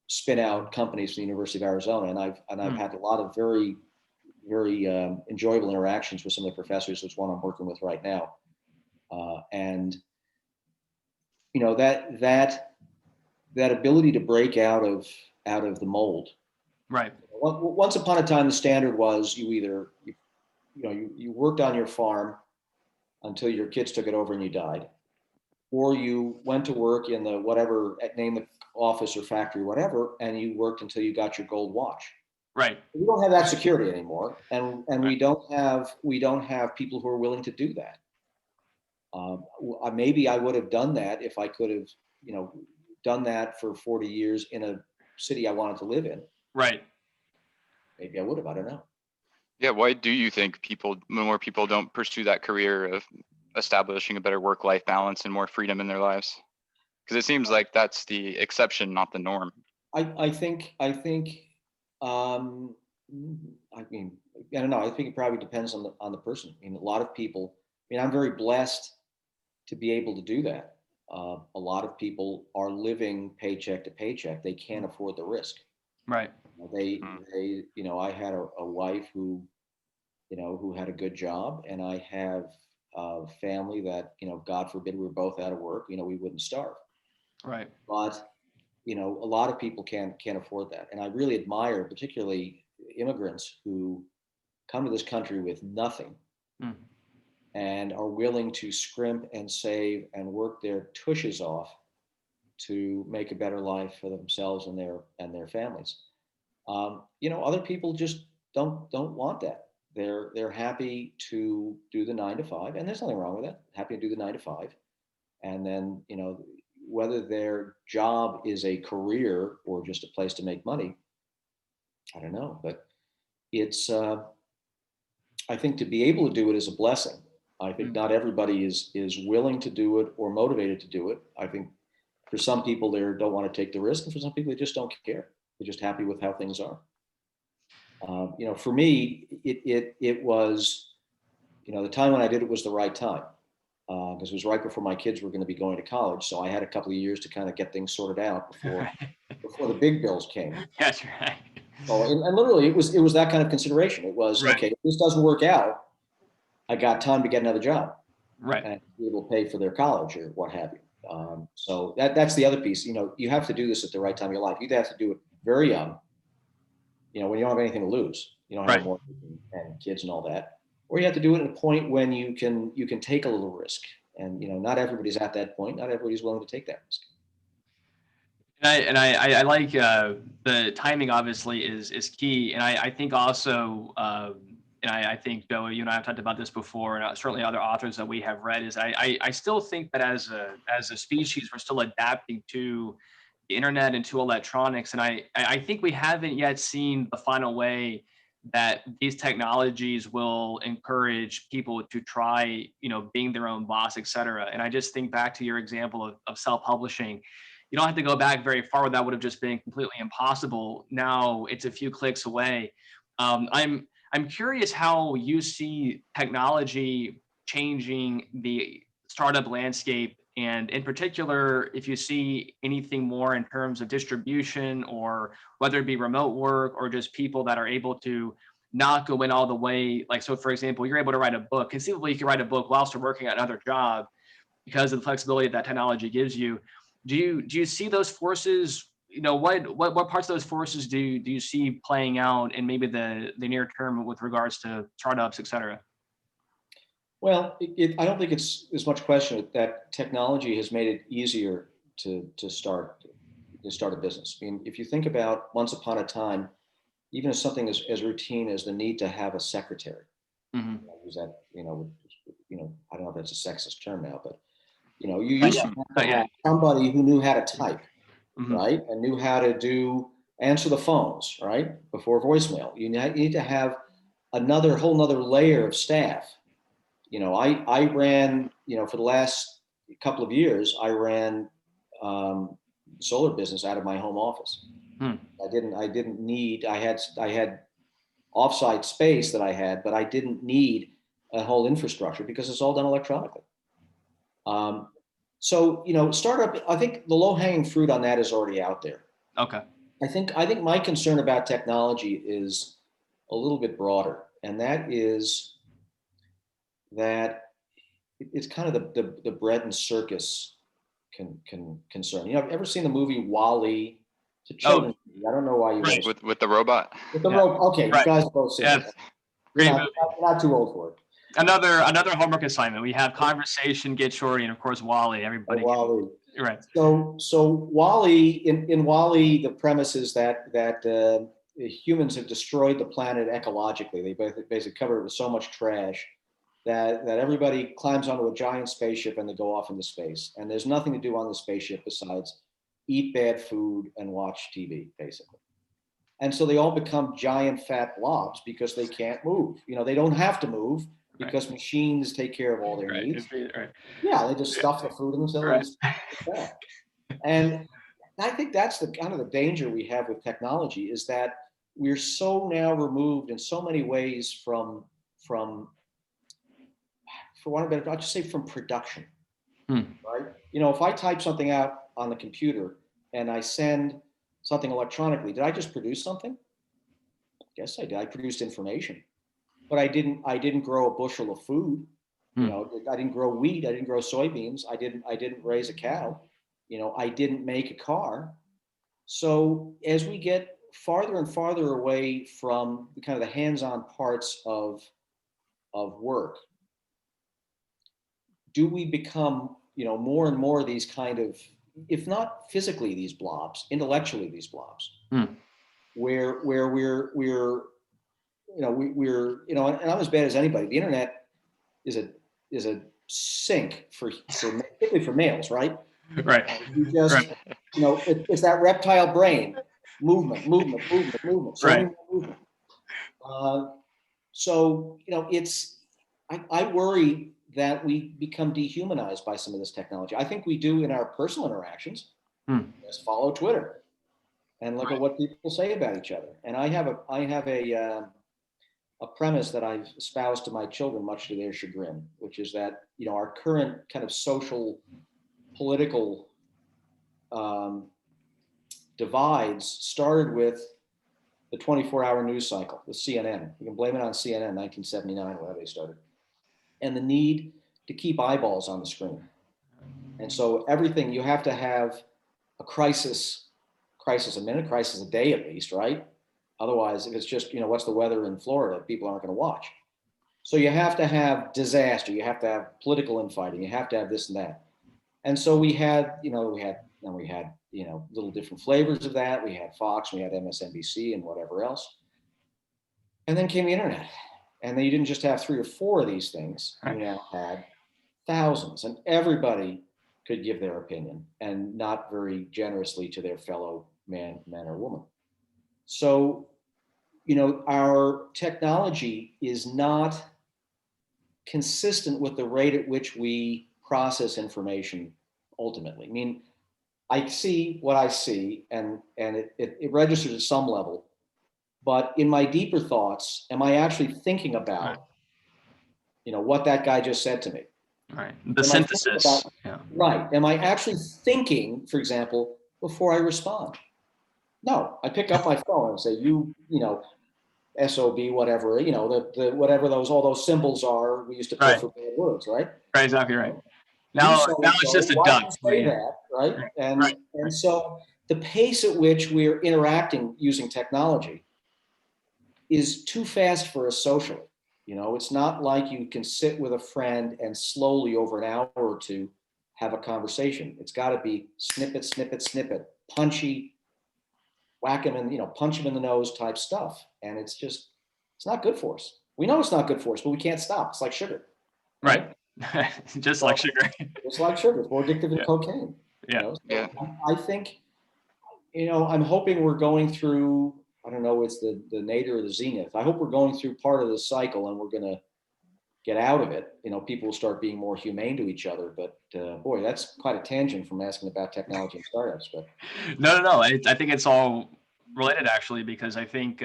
spin out companies from the University of Arizona. And I've had a lot of very enjoyable interactions with some of the professors. There's one I'm working with right now, and you know, that ability to break out of the mold. Right. Once upon a time, the standard was you worked on your farm until your kids took it over and you died, or you went to work in the whatever, name the office or factory, whatever, and you worked until you got your gold watch. Right. We don't have that security anymore, and we don't have people who are willing to do that. Maybe I would have done that if I could have, you know, done that for 40 years in a city I wanted to live in. Right. Maybe I would have. I don't know. Yeah, why do you think more people don't pursue that career of establishing a better work-life balance and more freedom in their lives? Because it seems like that's the exception, not the norm. I think I mean, I don't know. I think it probably depends on the person. I mean, a lot of people. I mean, I'm very blessed to be able to do that. A lot of people are living paycheck to paycheck. They can't afford the risk. Right. They, you know, I had a wife who, you know, who had a good job, and I have a family that, you know, God forbid we were both out of work, you know, we wouldn't starve. Right. But, you know, a lot of people can't afford that. And I really admire particularly immigrants who come to this country with nothing and are willing to scrimp and save and work their tushes off to make a better life for themselves and their families. You know, other people just don't want that. They're happy to do the 9 to 5, and there's nothing wrong with that. Happy to do the 9 to 5, and then, you know, whether their job is a career or just a place to make money, I don't know. But it's I think to be able to do it is a blessing. I think not everybody is willing to do it or motivated to do it. I think for some people they don't want to take the risk, and for some people they just don't care. They're just happy with how things are. You know, for me, it was, you know, the time when I did it was the right time, because it was right before my kids were going to be going to college. So I had a couple of years to kind of get things sorted out before the big bills came. That's right. So, and literally, it was that kind of consideration. It was Right. okay. If this doesn't work out, I got time to get another job, Right. and be able to pay for their college or what have you. So that's the other piece. You know, you have to do this at the right time in your life. You either have to do it very young, you know, when you don't have anything to lose, you don't have Right. a mortgage and kids and all that, or you have to do it at a point when you can take a little risk. And you know, not everybody's at that point. Not everybody's willing to take that risk. And I like the timing obviously is key, and I think also and I think, Joe, you and I have talked about this before, and certainly other authors that we have read, is I still think that as a species we're still adapting to the internet and to electronics, and I think we haven't yet seen the final way that these technologies will encourage people to try, you know, being their own boss, et cetera. And I just think back to your example of self-publishing. you don't have to go back very far. That would have just been completely impossible. Now it's a few clicks away. I'm curious how you see technology changing the startup landscape, and in particular, if you see anything more in terms of distribution, or whether it be remote work or just people that are able to not go in all the way. Like, so for example, you're able to write a book. Conceivably, you can write a book while still working at another job because of the flexibility that technology gives you. Do you see those forces? What parts of those forces do you see playing out in maybe the near term with regards to startups, et cetera? Well, I don't think it's as much question that technology has made it easier to start a business. I mean, if you think about once upon a time, even as something as routine as the need to have a secretary. Mm-hmm. Use that, I don't know if that's a sexist term now, but you used to have somebody who knew how to type, Mm-hmm. right, and knew how to answer the phones, right, before voicemail. You need to have whole nother layer of staff. I ran, for the last couple of years, I ran solar business out of my home office. I didn't need, I had offsite space that I had, but I didn't need a whole infrastructure because it's all done electronically. So, startup, I think the low hanging fruit on that is already out there. Okay. I think my concern about technology is a little bit broader, and that is that it's kind of the bread and circus concern. I've ever seen the movie WALL-E? It's a children's movie. I don't know why you Right, with the robot. With the robot. Okay, right. You guys both seen it. You're not too old for it. Another homework assignment. We have Conversation, Get Shorty, and of course WALL-E. Everybody. WALL-E. Right. So WALL-E, in WALL-E, the premise is that humans have destroyed the planet ecologically. They basically cover it with so much trash that everybody climbs onto a giant spaceship and they go off into space. And there's nothing to do on the spaceship besides eat bad food and watch TV, basically. And so they all become giant fat blobs because they can't move. They don't have to move because machines take care of all their needs. Right. Yeah, they just stuff the food in themselves. Right. And I think that's the kind of the danger we have with technology, is that we're so now removed in so many ways from for want of a better, I'll just say from production. Right? If I type something out on the computer and I send something electronically, did I just produce something? Yes, I did. I produced information, but I didn't grow a bushel of food. I didn't grow wheat. I didn't grow soybeans. I didn't raise a cow. I didn't make a car. So as we get farther and farther away from kind of the hands-on parts of work, do we become, more and more these kind of, if not physically these blobs, intellectually these blobs, where we're and I'm as bad as anybody. The internet is a sink particularly for males, right? Right. You just, it's that reptile brain, movement. So right. Movement. So I worry that we become dehumanized by some of this technology. I think we do in our personal interactions. Just follow Twitter and look at what people say about each other. And I have a premise that I've espoused to my children, much to their chagrin, which is that our current kind of social, political divides started with the 24-hour news cycle, with CNN. You can blame it on CNN, 1979, whenever they started, and the need to keep eyeballs on the screen. And so everything, you have to have a crisis a minute, crisis a day at least, right? Otherwise, if it's just, what's the weather in Florida, people aren't going to watch. So you have to have disaster, you have to have political infighting, you have to have this and that. And so we had little different flavors of that. We had Fox, we had MSNBC and whatever else. And then came the internet. And then you didn't just have 3 or 4 of these things. You now had thousands, and everybody could give their opinion, and not very generously to their fellow man or woman. So, our technology is not consistent with the rate at which we process information ultimately. I mean, I see what I see, and it registers at some level. But in my deeper thoughts, am I actually thinking Right. about, what that guy just said to me? Right. The Am I thinking synthesis. about, Yeah. right? Am I actually thinking, for example, before I respond? No, I pick up my phone and say, SOB, whatever, the whatever all those symbols are we used to put Right. for bad words, right? Right. Exactly right. You Now it's so-and-so, just a why duck. do you say Yeah. that, right? Right. And Right. and so the pace at which we're interacting using technology is too fast for us socially. It's not like you can sit with a friend and slowly over an hour or two have a conversation. It's got to be snippet, snippet, snippet, punchy, whack him and punch him in the nose type stuff. And it's not good for us. We know it's not good for us, but we can't stop. It's like sugar. Right. Just like sugar. It's like sugar. It's more addictive than cocaine. Yeah. Yeah. I think, I'm hoping we're going through, I don't know, it's the nadir or the zenith. I hope we're going through part of the cycle and we're going to get out of it. People will start being more humane to each other. But boy, that's quite a tangent from asking about technology and startups. But No. I think it's all related actually, because I think,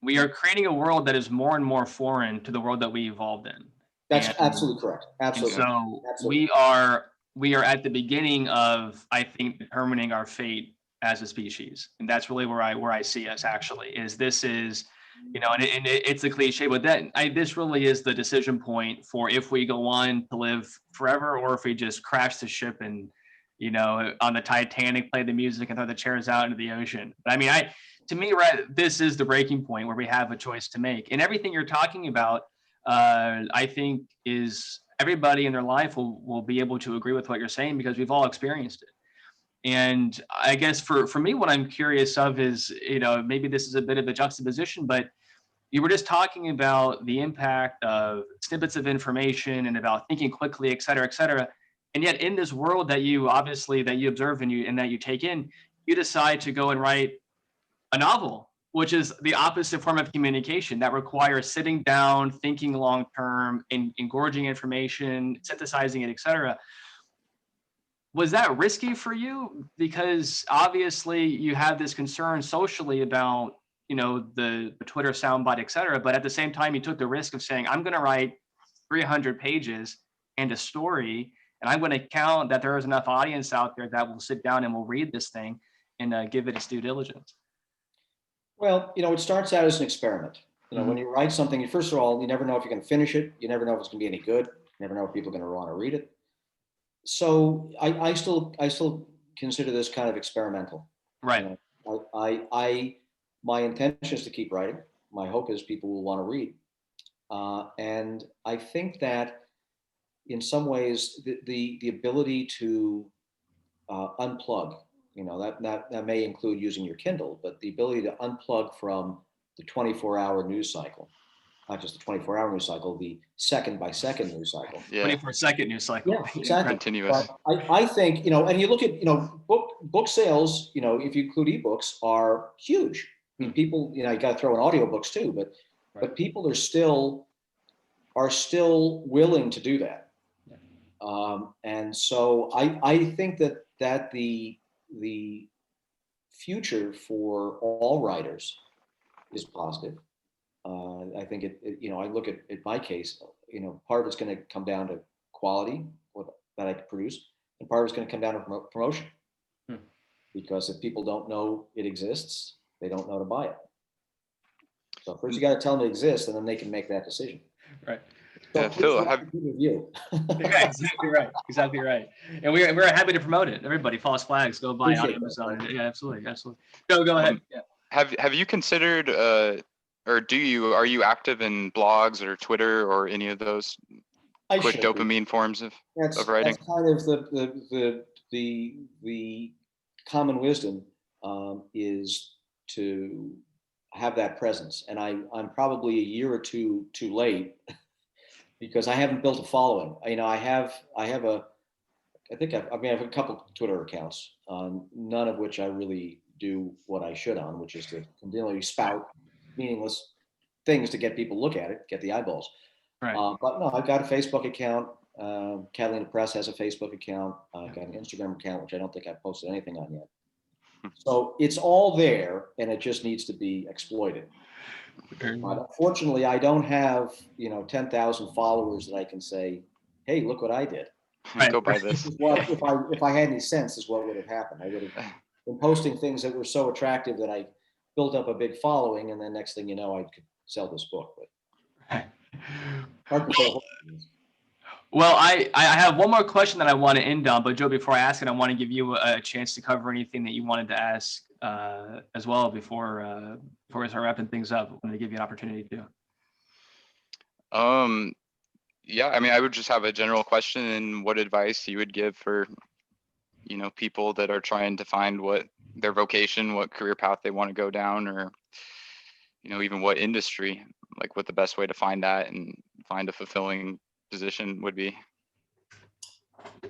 we are creating a world that is more and more foreign to the world that we evolved in. that's And absolutely correct. Absolutely. so Absolutely. we are at the beginning of, I think, determining our fate as a species, and that's really where I see us actually. And it's a cliche, but this really is the decision point for if we go on to live forever or if we just crash the ship and on the Titanic, play the music and throw the chairs out into the ocean. But to me, right, this is the breaking point where we have a choice to make, and everything you're talking about, I think is everybody in their life will be able to agree with what you're saying because we've all experienced it. And I guess for me, what I'm curious of is, maybe this is a bit of a juxtaposition, but you were just talking about the impact of snippets of information and about thinking quickly, et cetera, et cetera. And yet in this world that you observe and that you take in, you decide to go and write a novel, which is the opposite form of communication that requires sitting down, thinking long term, and engorging information, synthesizing it, et cetera. Was that risky for you? Because obviously you have this concern socially about, the Twitter soundbite, et cetera. But at the same time, you took the risk of saying, I'm going to write 300 pages and a story, and I'm going to count that there is enough audience out there that will sit down and will read this thing and give it its due diligence. Well, it starts out as an experiment. Mhm. When you write something, first of all, you never know if you're going to finish it. You never know if it's going to be any good. You never know if people are going to want to read it. So I still consider this kind of experimental. Right. My intention is to keep writing. My hope is people will want to read. And I think that in some ways, the ability to unplug, that may include using your Kindle, but the ability to unplug from the 24-hour news cycle, not just the 24-hour news cycle, the second by second news cycle. Yeah. 24-second news cycle. Yeah, exactly. Continuous. But I think, and you look at, book sales, if you include ebooks, are huge. I mean, people, you got to throw in audiobooks too, but Right. but people are still willing to do that. And so I think that the future for all writers is positive. I think I look at my case, part of it's going to come down to quality that I produce, and part of it's going to come down to promotion. Because if people don't know it exists, they don't know to buy it. So first you got to tell them it exists, and then they can make that decision. Right. So Yeah, Phill, review. Yeah, exactly right. Exactly right. And we're happy to promote it. Everybody, False Flags, go buy it on Appreciate that, Amazon. man. Yeah, absolutely. Go ahead. Yeah. Have you considered or are you active in blogs or Twitter or any of those I quick should be. dopamine forms of writing? That's kind of the common wisdom is to have that presence. And I'm probably a year or two too late because I haven't built a following. I have a couple Twitter accounts, none of which I really do what I should on, which is to continually spout meaningless things to get people to look at it, get the eyeballs. Right. But no, I've got a Facebook account. Catalina Press has a Facebook account. I've got an Instagram account, which I don't think I've posted anything on yet. So it's all there, and it just needs to be exploited. But unfortunately, I don't have 10,000 followers that I can say, "Hey, look what I did." Go buy this. This is what, if I had any sense, is what would have happened. I would have been posting things that were so attractive that I built up a big following, and then next thing you know, I could sell this book. But hard to say. Well, I have one more question that I want to end on, but Joe, before I ask it, I want to give you a chance to cover anything that you wanted to ask as well before we start wrapping things up. I wanted to give you an opportunity to. Yeah, I mean, I would just have a general question and what advice you would give for, people that are trying to find what their vocation, what career path they want to go down, or, even what industry, like what the best way to find that and find a fulfilling position would be.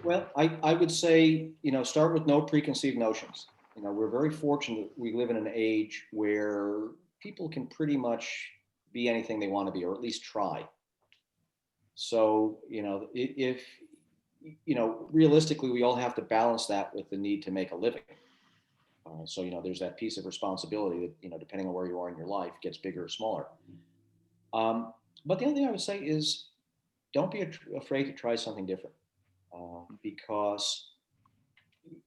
Well, I would say, start with no preconceived notions. We're very fortunate we live in an age where people can pretty much be anything they want to be, or at least try. So, if, realistically, we all have to balance that with the need to make a living. So, there's that piece of responsibility that, depending on where you are in your life, gets bigger or smaller. But the other thing I would say is don't be afraid to try something different, because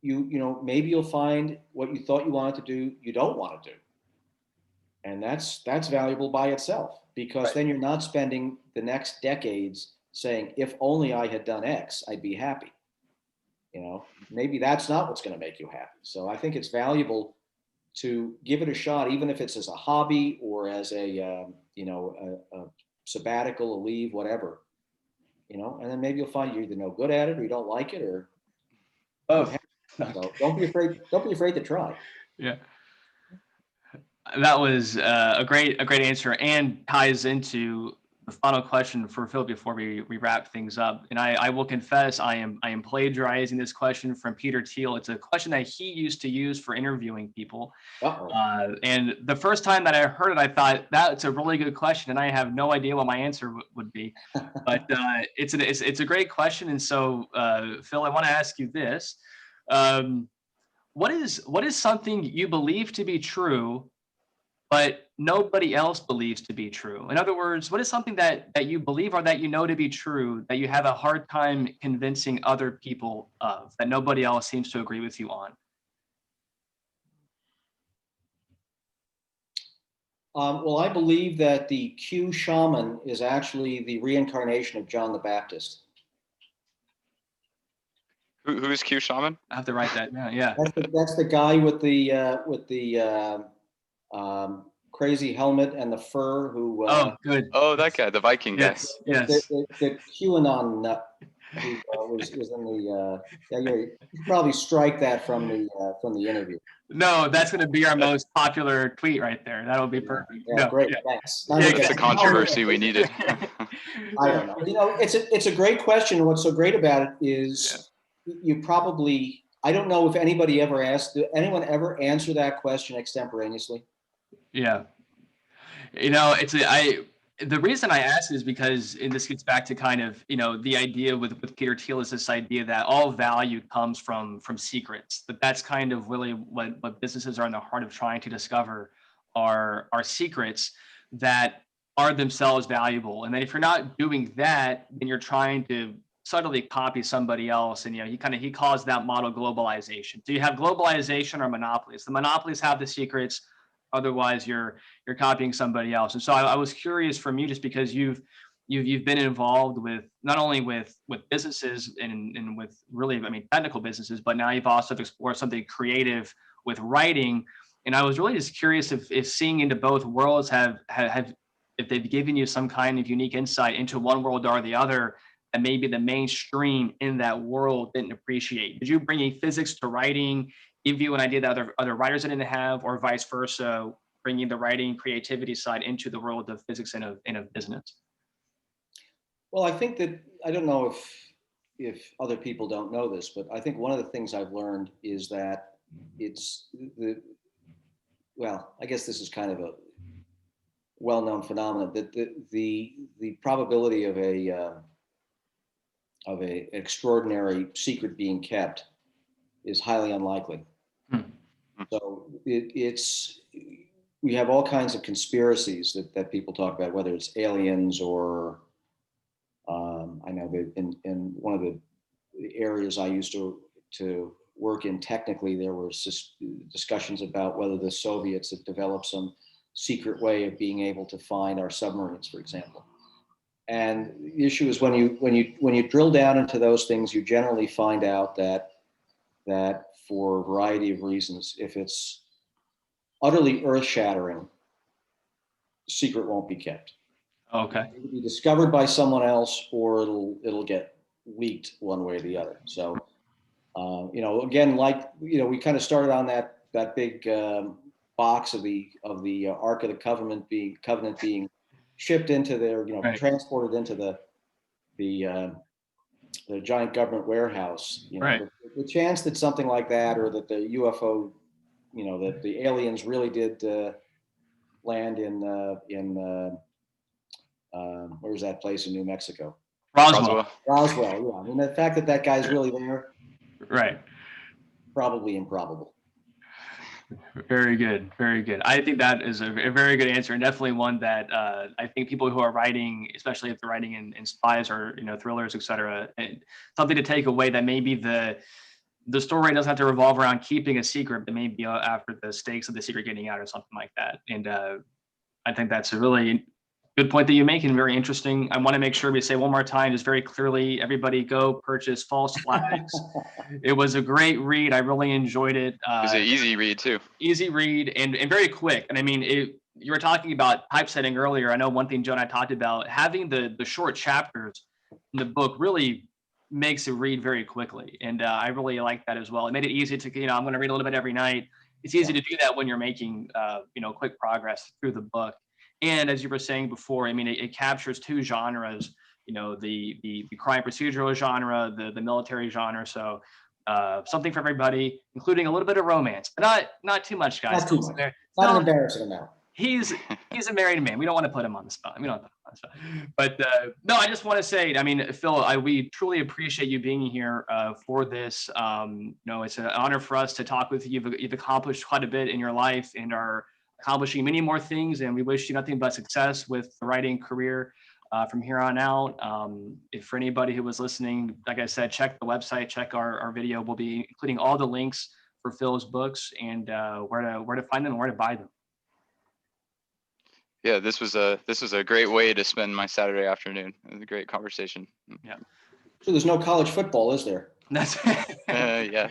maybe you'll find what you thought you wanted to do, you don't want to do. And that's valuable by itself, because Right. then you're not spending the next decades saying, if only I had done X, I'd be happy. Maybe that's not what's going to make you happy. So I think it's valuable to give it a shot, even if it's as a hobby or as a sabbatical, a leave, whatever, and then maybe you'll find you're either no good at it or you don't like it, or Both. so don't be afraid to try. Yeah. That was a great answer, and ties into the final question for Phill before we wrap things up. And I will confess I am plagiarizing this question from Peter Thiel. It's a question that he used to use for interviewing people. And the first time that I heard it, I thought that's a really good question, and I have no idea what my answer would be. But it's a great question, and so Phill, I want to ask you this: what is something you believe to be true, but nobody else believes to be true? In other words, what is something that you believe or that you know to be true that you have a hard time convincing other people of, that nobody else seems to agree with you on? Well, I believe that the Q shaman is actually the reincarnation of John the Baptist. Who is Q shaman? I have to write that down. Yeah. That's the guy with the crazy helmet and the fur who. Oh, good. Oh, that guy, the Viking guy. Yes. Yes. The QAnon nut who was in the. Yeah, you should probably strike that from the interview. No, that's going to be our most popular tweet right there. That'll be perfect. Yeah, No, great. yeah. Thanks. That's the controversy we needed. I don't know. It's a great question. And what's so great about it is you probably, I don't know if anybody ever asked, did anyone ever answer that question extemporaneously? Yeah. The reason I ask is because, and this gets back to kind of, the idea with Peter Thiel is this idea that all value comes from secrets. That's kind of really what businesses are in the heart of trying to discover are secrets that are themselves valuable. And then if you're not doing that, then you're trying to subtly copy somebody else. And he calls that model globalization. So you have globalization or monopolies. The monopolies have the secrets. Otherwise, you're copying somebody else. And so I was curious from you, just because you've been involved with not only with businesses and with really, technical businesses, but now you've also explored something creative with writing. And I was really just curious if seeing into both worlds have if they've given you some kind of unique insight into one world or the other, and maybe the mainstream in that world didn't appreciate. Did you bring physics to writing, give you an idea that other writers didn't have, or vice versa, bringing the writing creativity side into the world of physics and of business? Well, I think that, I don't know if other people don't know this, but I think one of the things I've learned is that I guess this is kind of a well-known phenomenon, that the probability of a extraordinary secret being kept is highly unlikely. Hmm. So we have all kinds of conspiracies that people talk about, whether it's aliens or I know that in one of the areas I used to work in, technically, there were discussions about whether the Soviets had developed some secret way of being able to find our submarines, for example. And the issue is when you drill down into those things, you generally find out that for a variety of reasons, if it's utterly earth-shattering, secret won't be kept. Okay. It'll be discovered by someone else, or it'll get leaked one way or the other. So, again, we kind of started on that big box of the Ark of the Covenant being shipped into their, Right. transported into the giant government warehouse. Right. The chance that something like that, or that the UFO, that the aliens really did land in where's that place in New Mexico? Roswell. Roswell, yeah. I mean, the fact that guy's really there, Right. probably improbable. Very good. Very good. I think that is a very good answer, and definitely one that I think people who are writing, especially if they're writing in spies or thrillers, etc., something to take away, that maybe the story doesn't have to revolve around keeping a secret, but maybe after the stakes of the secret getting out or something like that. And I think that's a really good point that you make, and very interesting. I want to make sure we say one more time, just very clearly, everybody go purchase False Flags. It was a great read. I really enjoyed it. It was an easy read too. Easy read and very quick. And I mean, you were talking about typesetting earlier. I know one thing Joe and I talked about, having the short chapters in the book really makes it read very quickly. And I really like that as well. It made it easy to, I'm going to read a little bit every night. It's easy to do that when you're making, quick progress through the book. And as you were saying before, I mean, it captures two genres, the crime procedural genre, the military genre. So something for everybody, including a little bit of romance, but not too much, guys. Not too much. Not an embarrassing amount. He's a married man. We don't want to put him on the spot. We don't put him on the spot. But no, I just want to say, I mean, Phill, we truly appreciate you being here for this. It's an honor for us to talk with you. You've accomplished quite a bit in your life and are accomplishing many more things. And we wish you nothing but success with the writing career from here on out. If for anybody who was listening, like I said, check the website, check our video. We'll be including all the links for Phil's books and where to find them and where to buy them. Yeah, this was a great way to spend my Saturday afternoon. It was a great conversation. Yeah. So there's no college football, is there? That's yeah.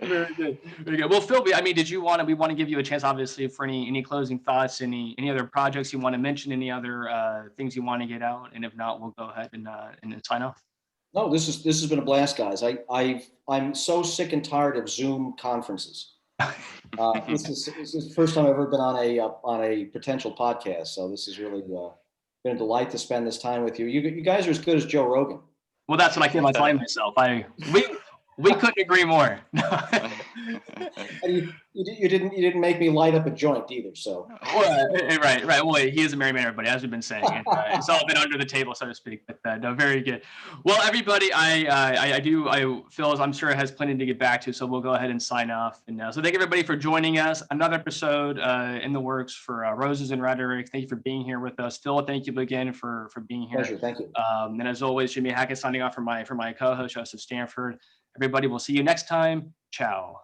Very good. Very good. Well, Phill, we want to give you a chance, obviously, for any closing thoughts, any other projects you want to mention, any other things you want to get out, and if not, we'll go ahead and sign off. No, this has been a blast, guys. I'm so sick and tired of Zoom conferences. This is the first time I've ever been on a potential podcast, so this has really been a delight to spend this time with you. You guys are as good as Joe Rogan. Well, that's what I feel telling myself. We couldn't agree more. You didn't make me light up a joint either. So right. Well, he is a married man, everybody, as we've been saying. And, it's all been under the table, so to speak. But no, very good. Well, everybody, Phill, I'm sure, has plenty to get back to, so we'll go ahead and sign off. And so thank everybody for joining us. Another episode in the works for Roses and Rhetoric. Thank you for being here with us, Phill. Thank you again for being here. Pleasure. Thank you. And as always, Jimmy Hackett signing off for my co-host, Joseph Stanford. Everybody, we'll see you next time. Ciao.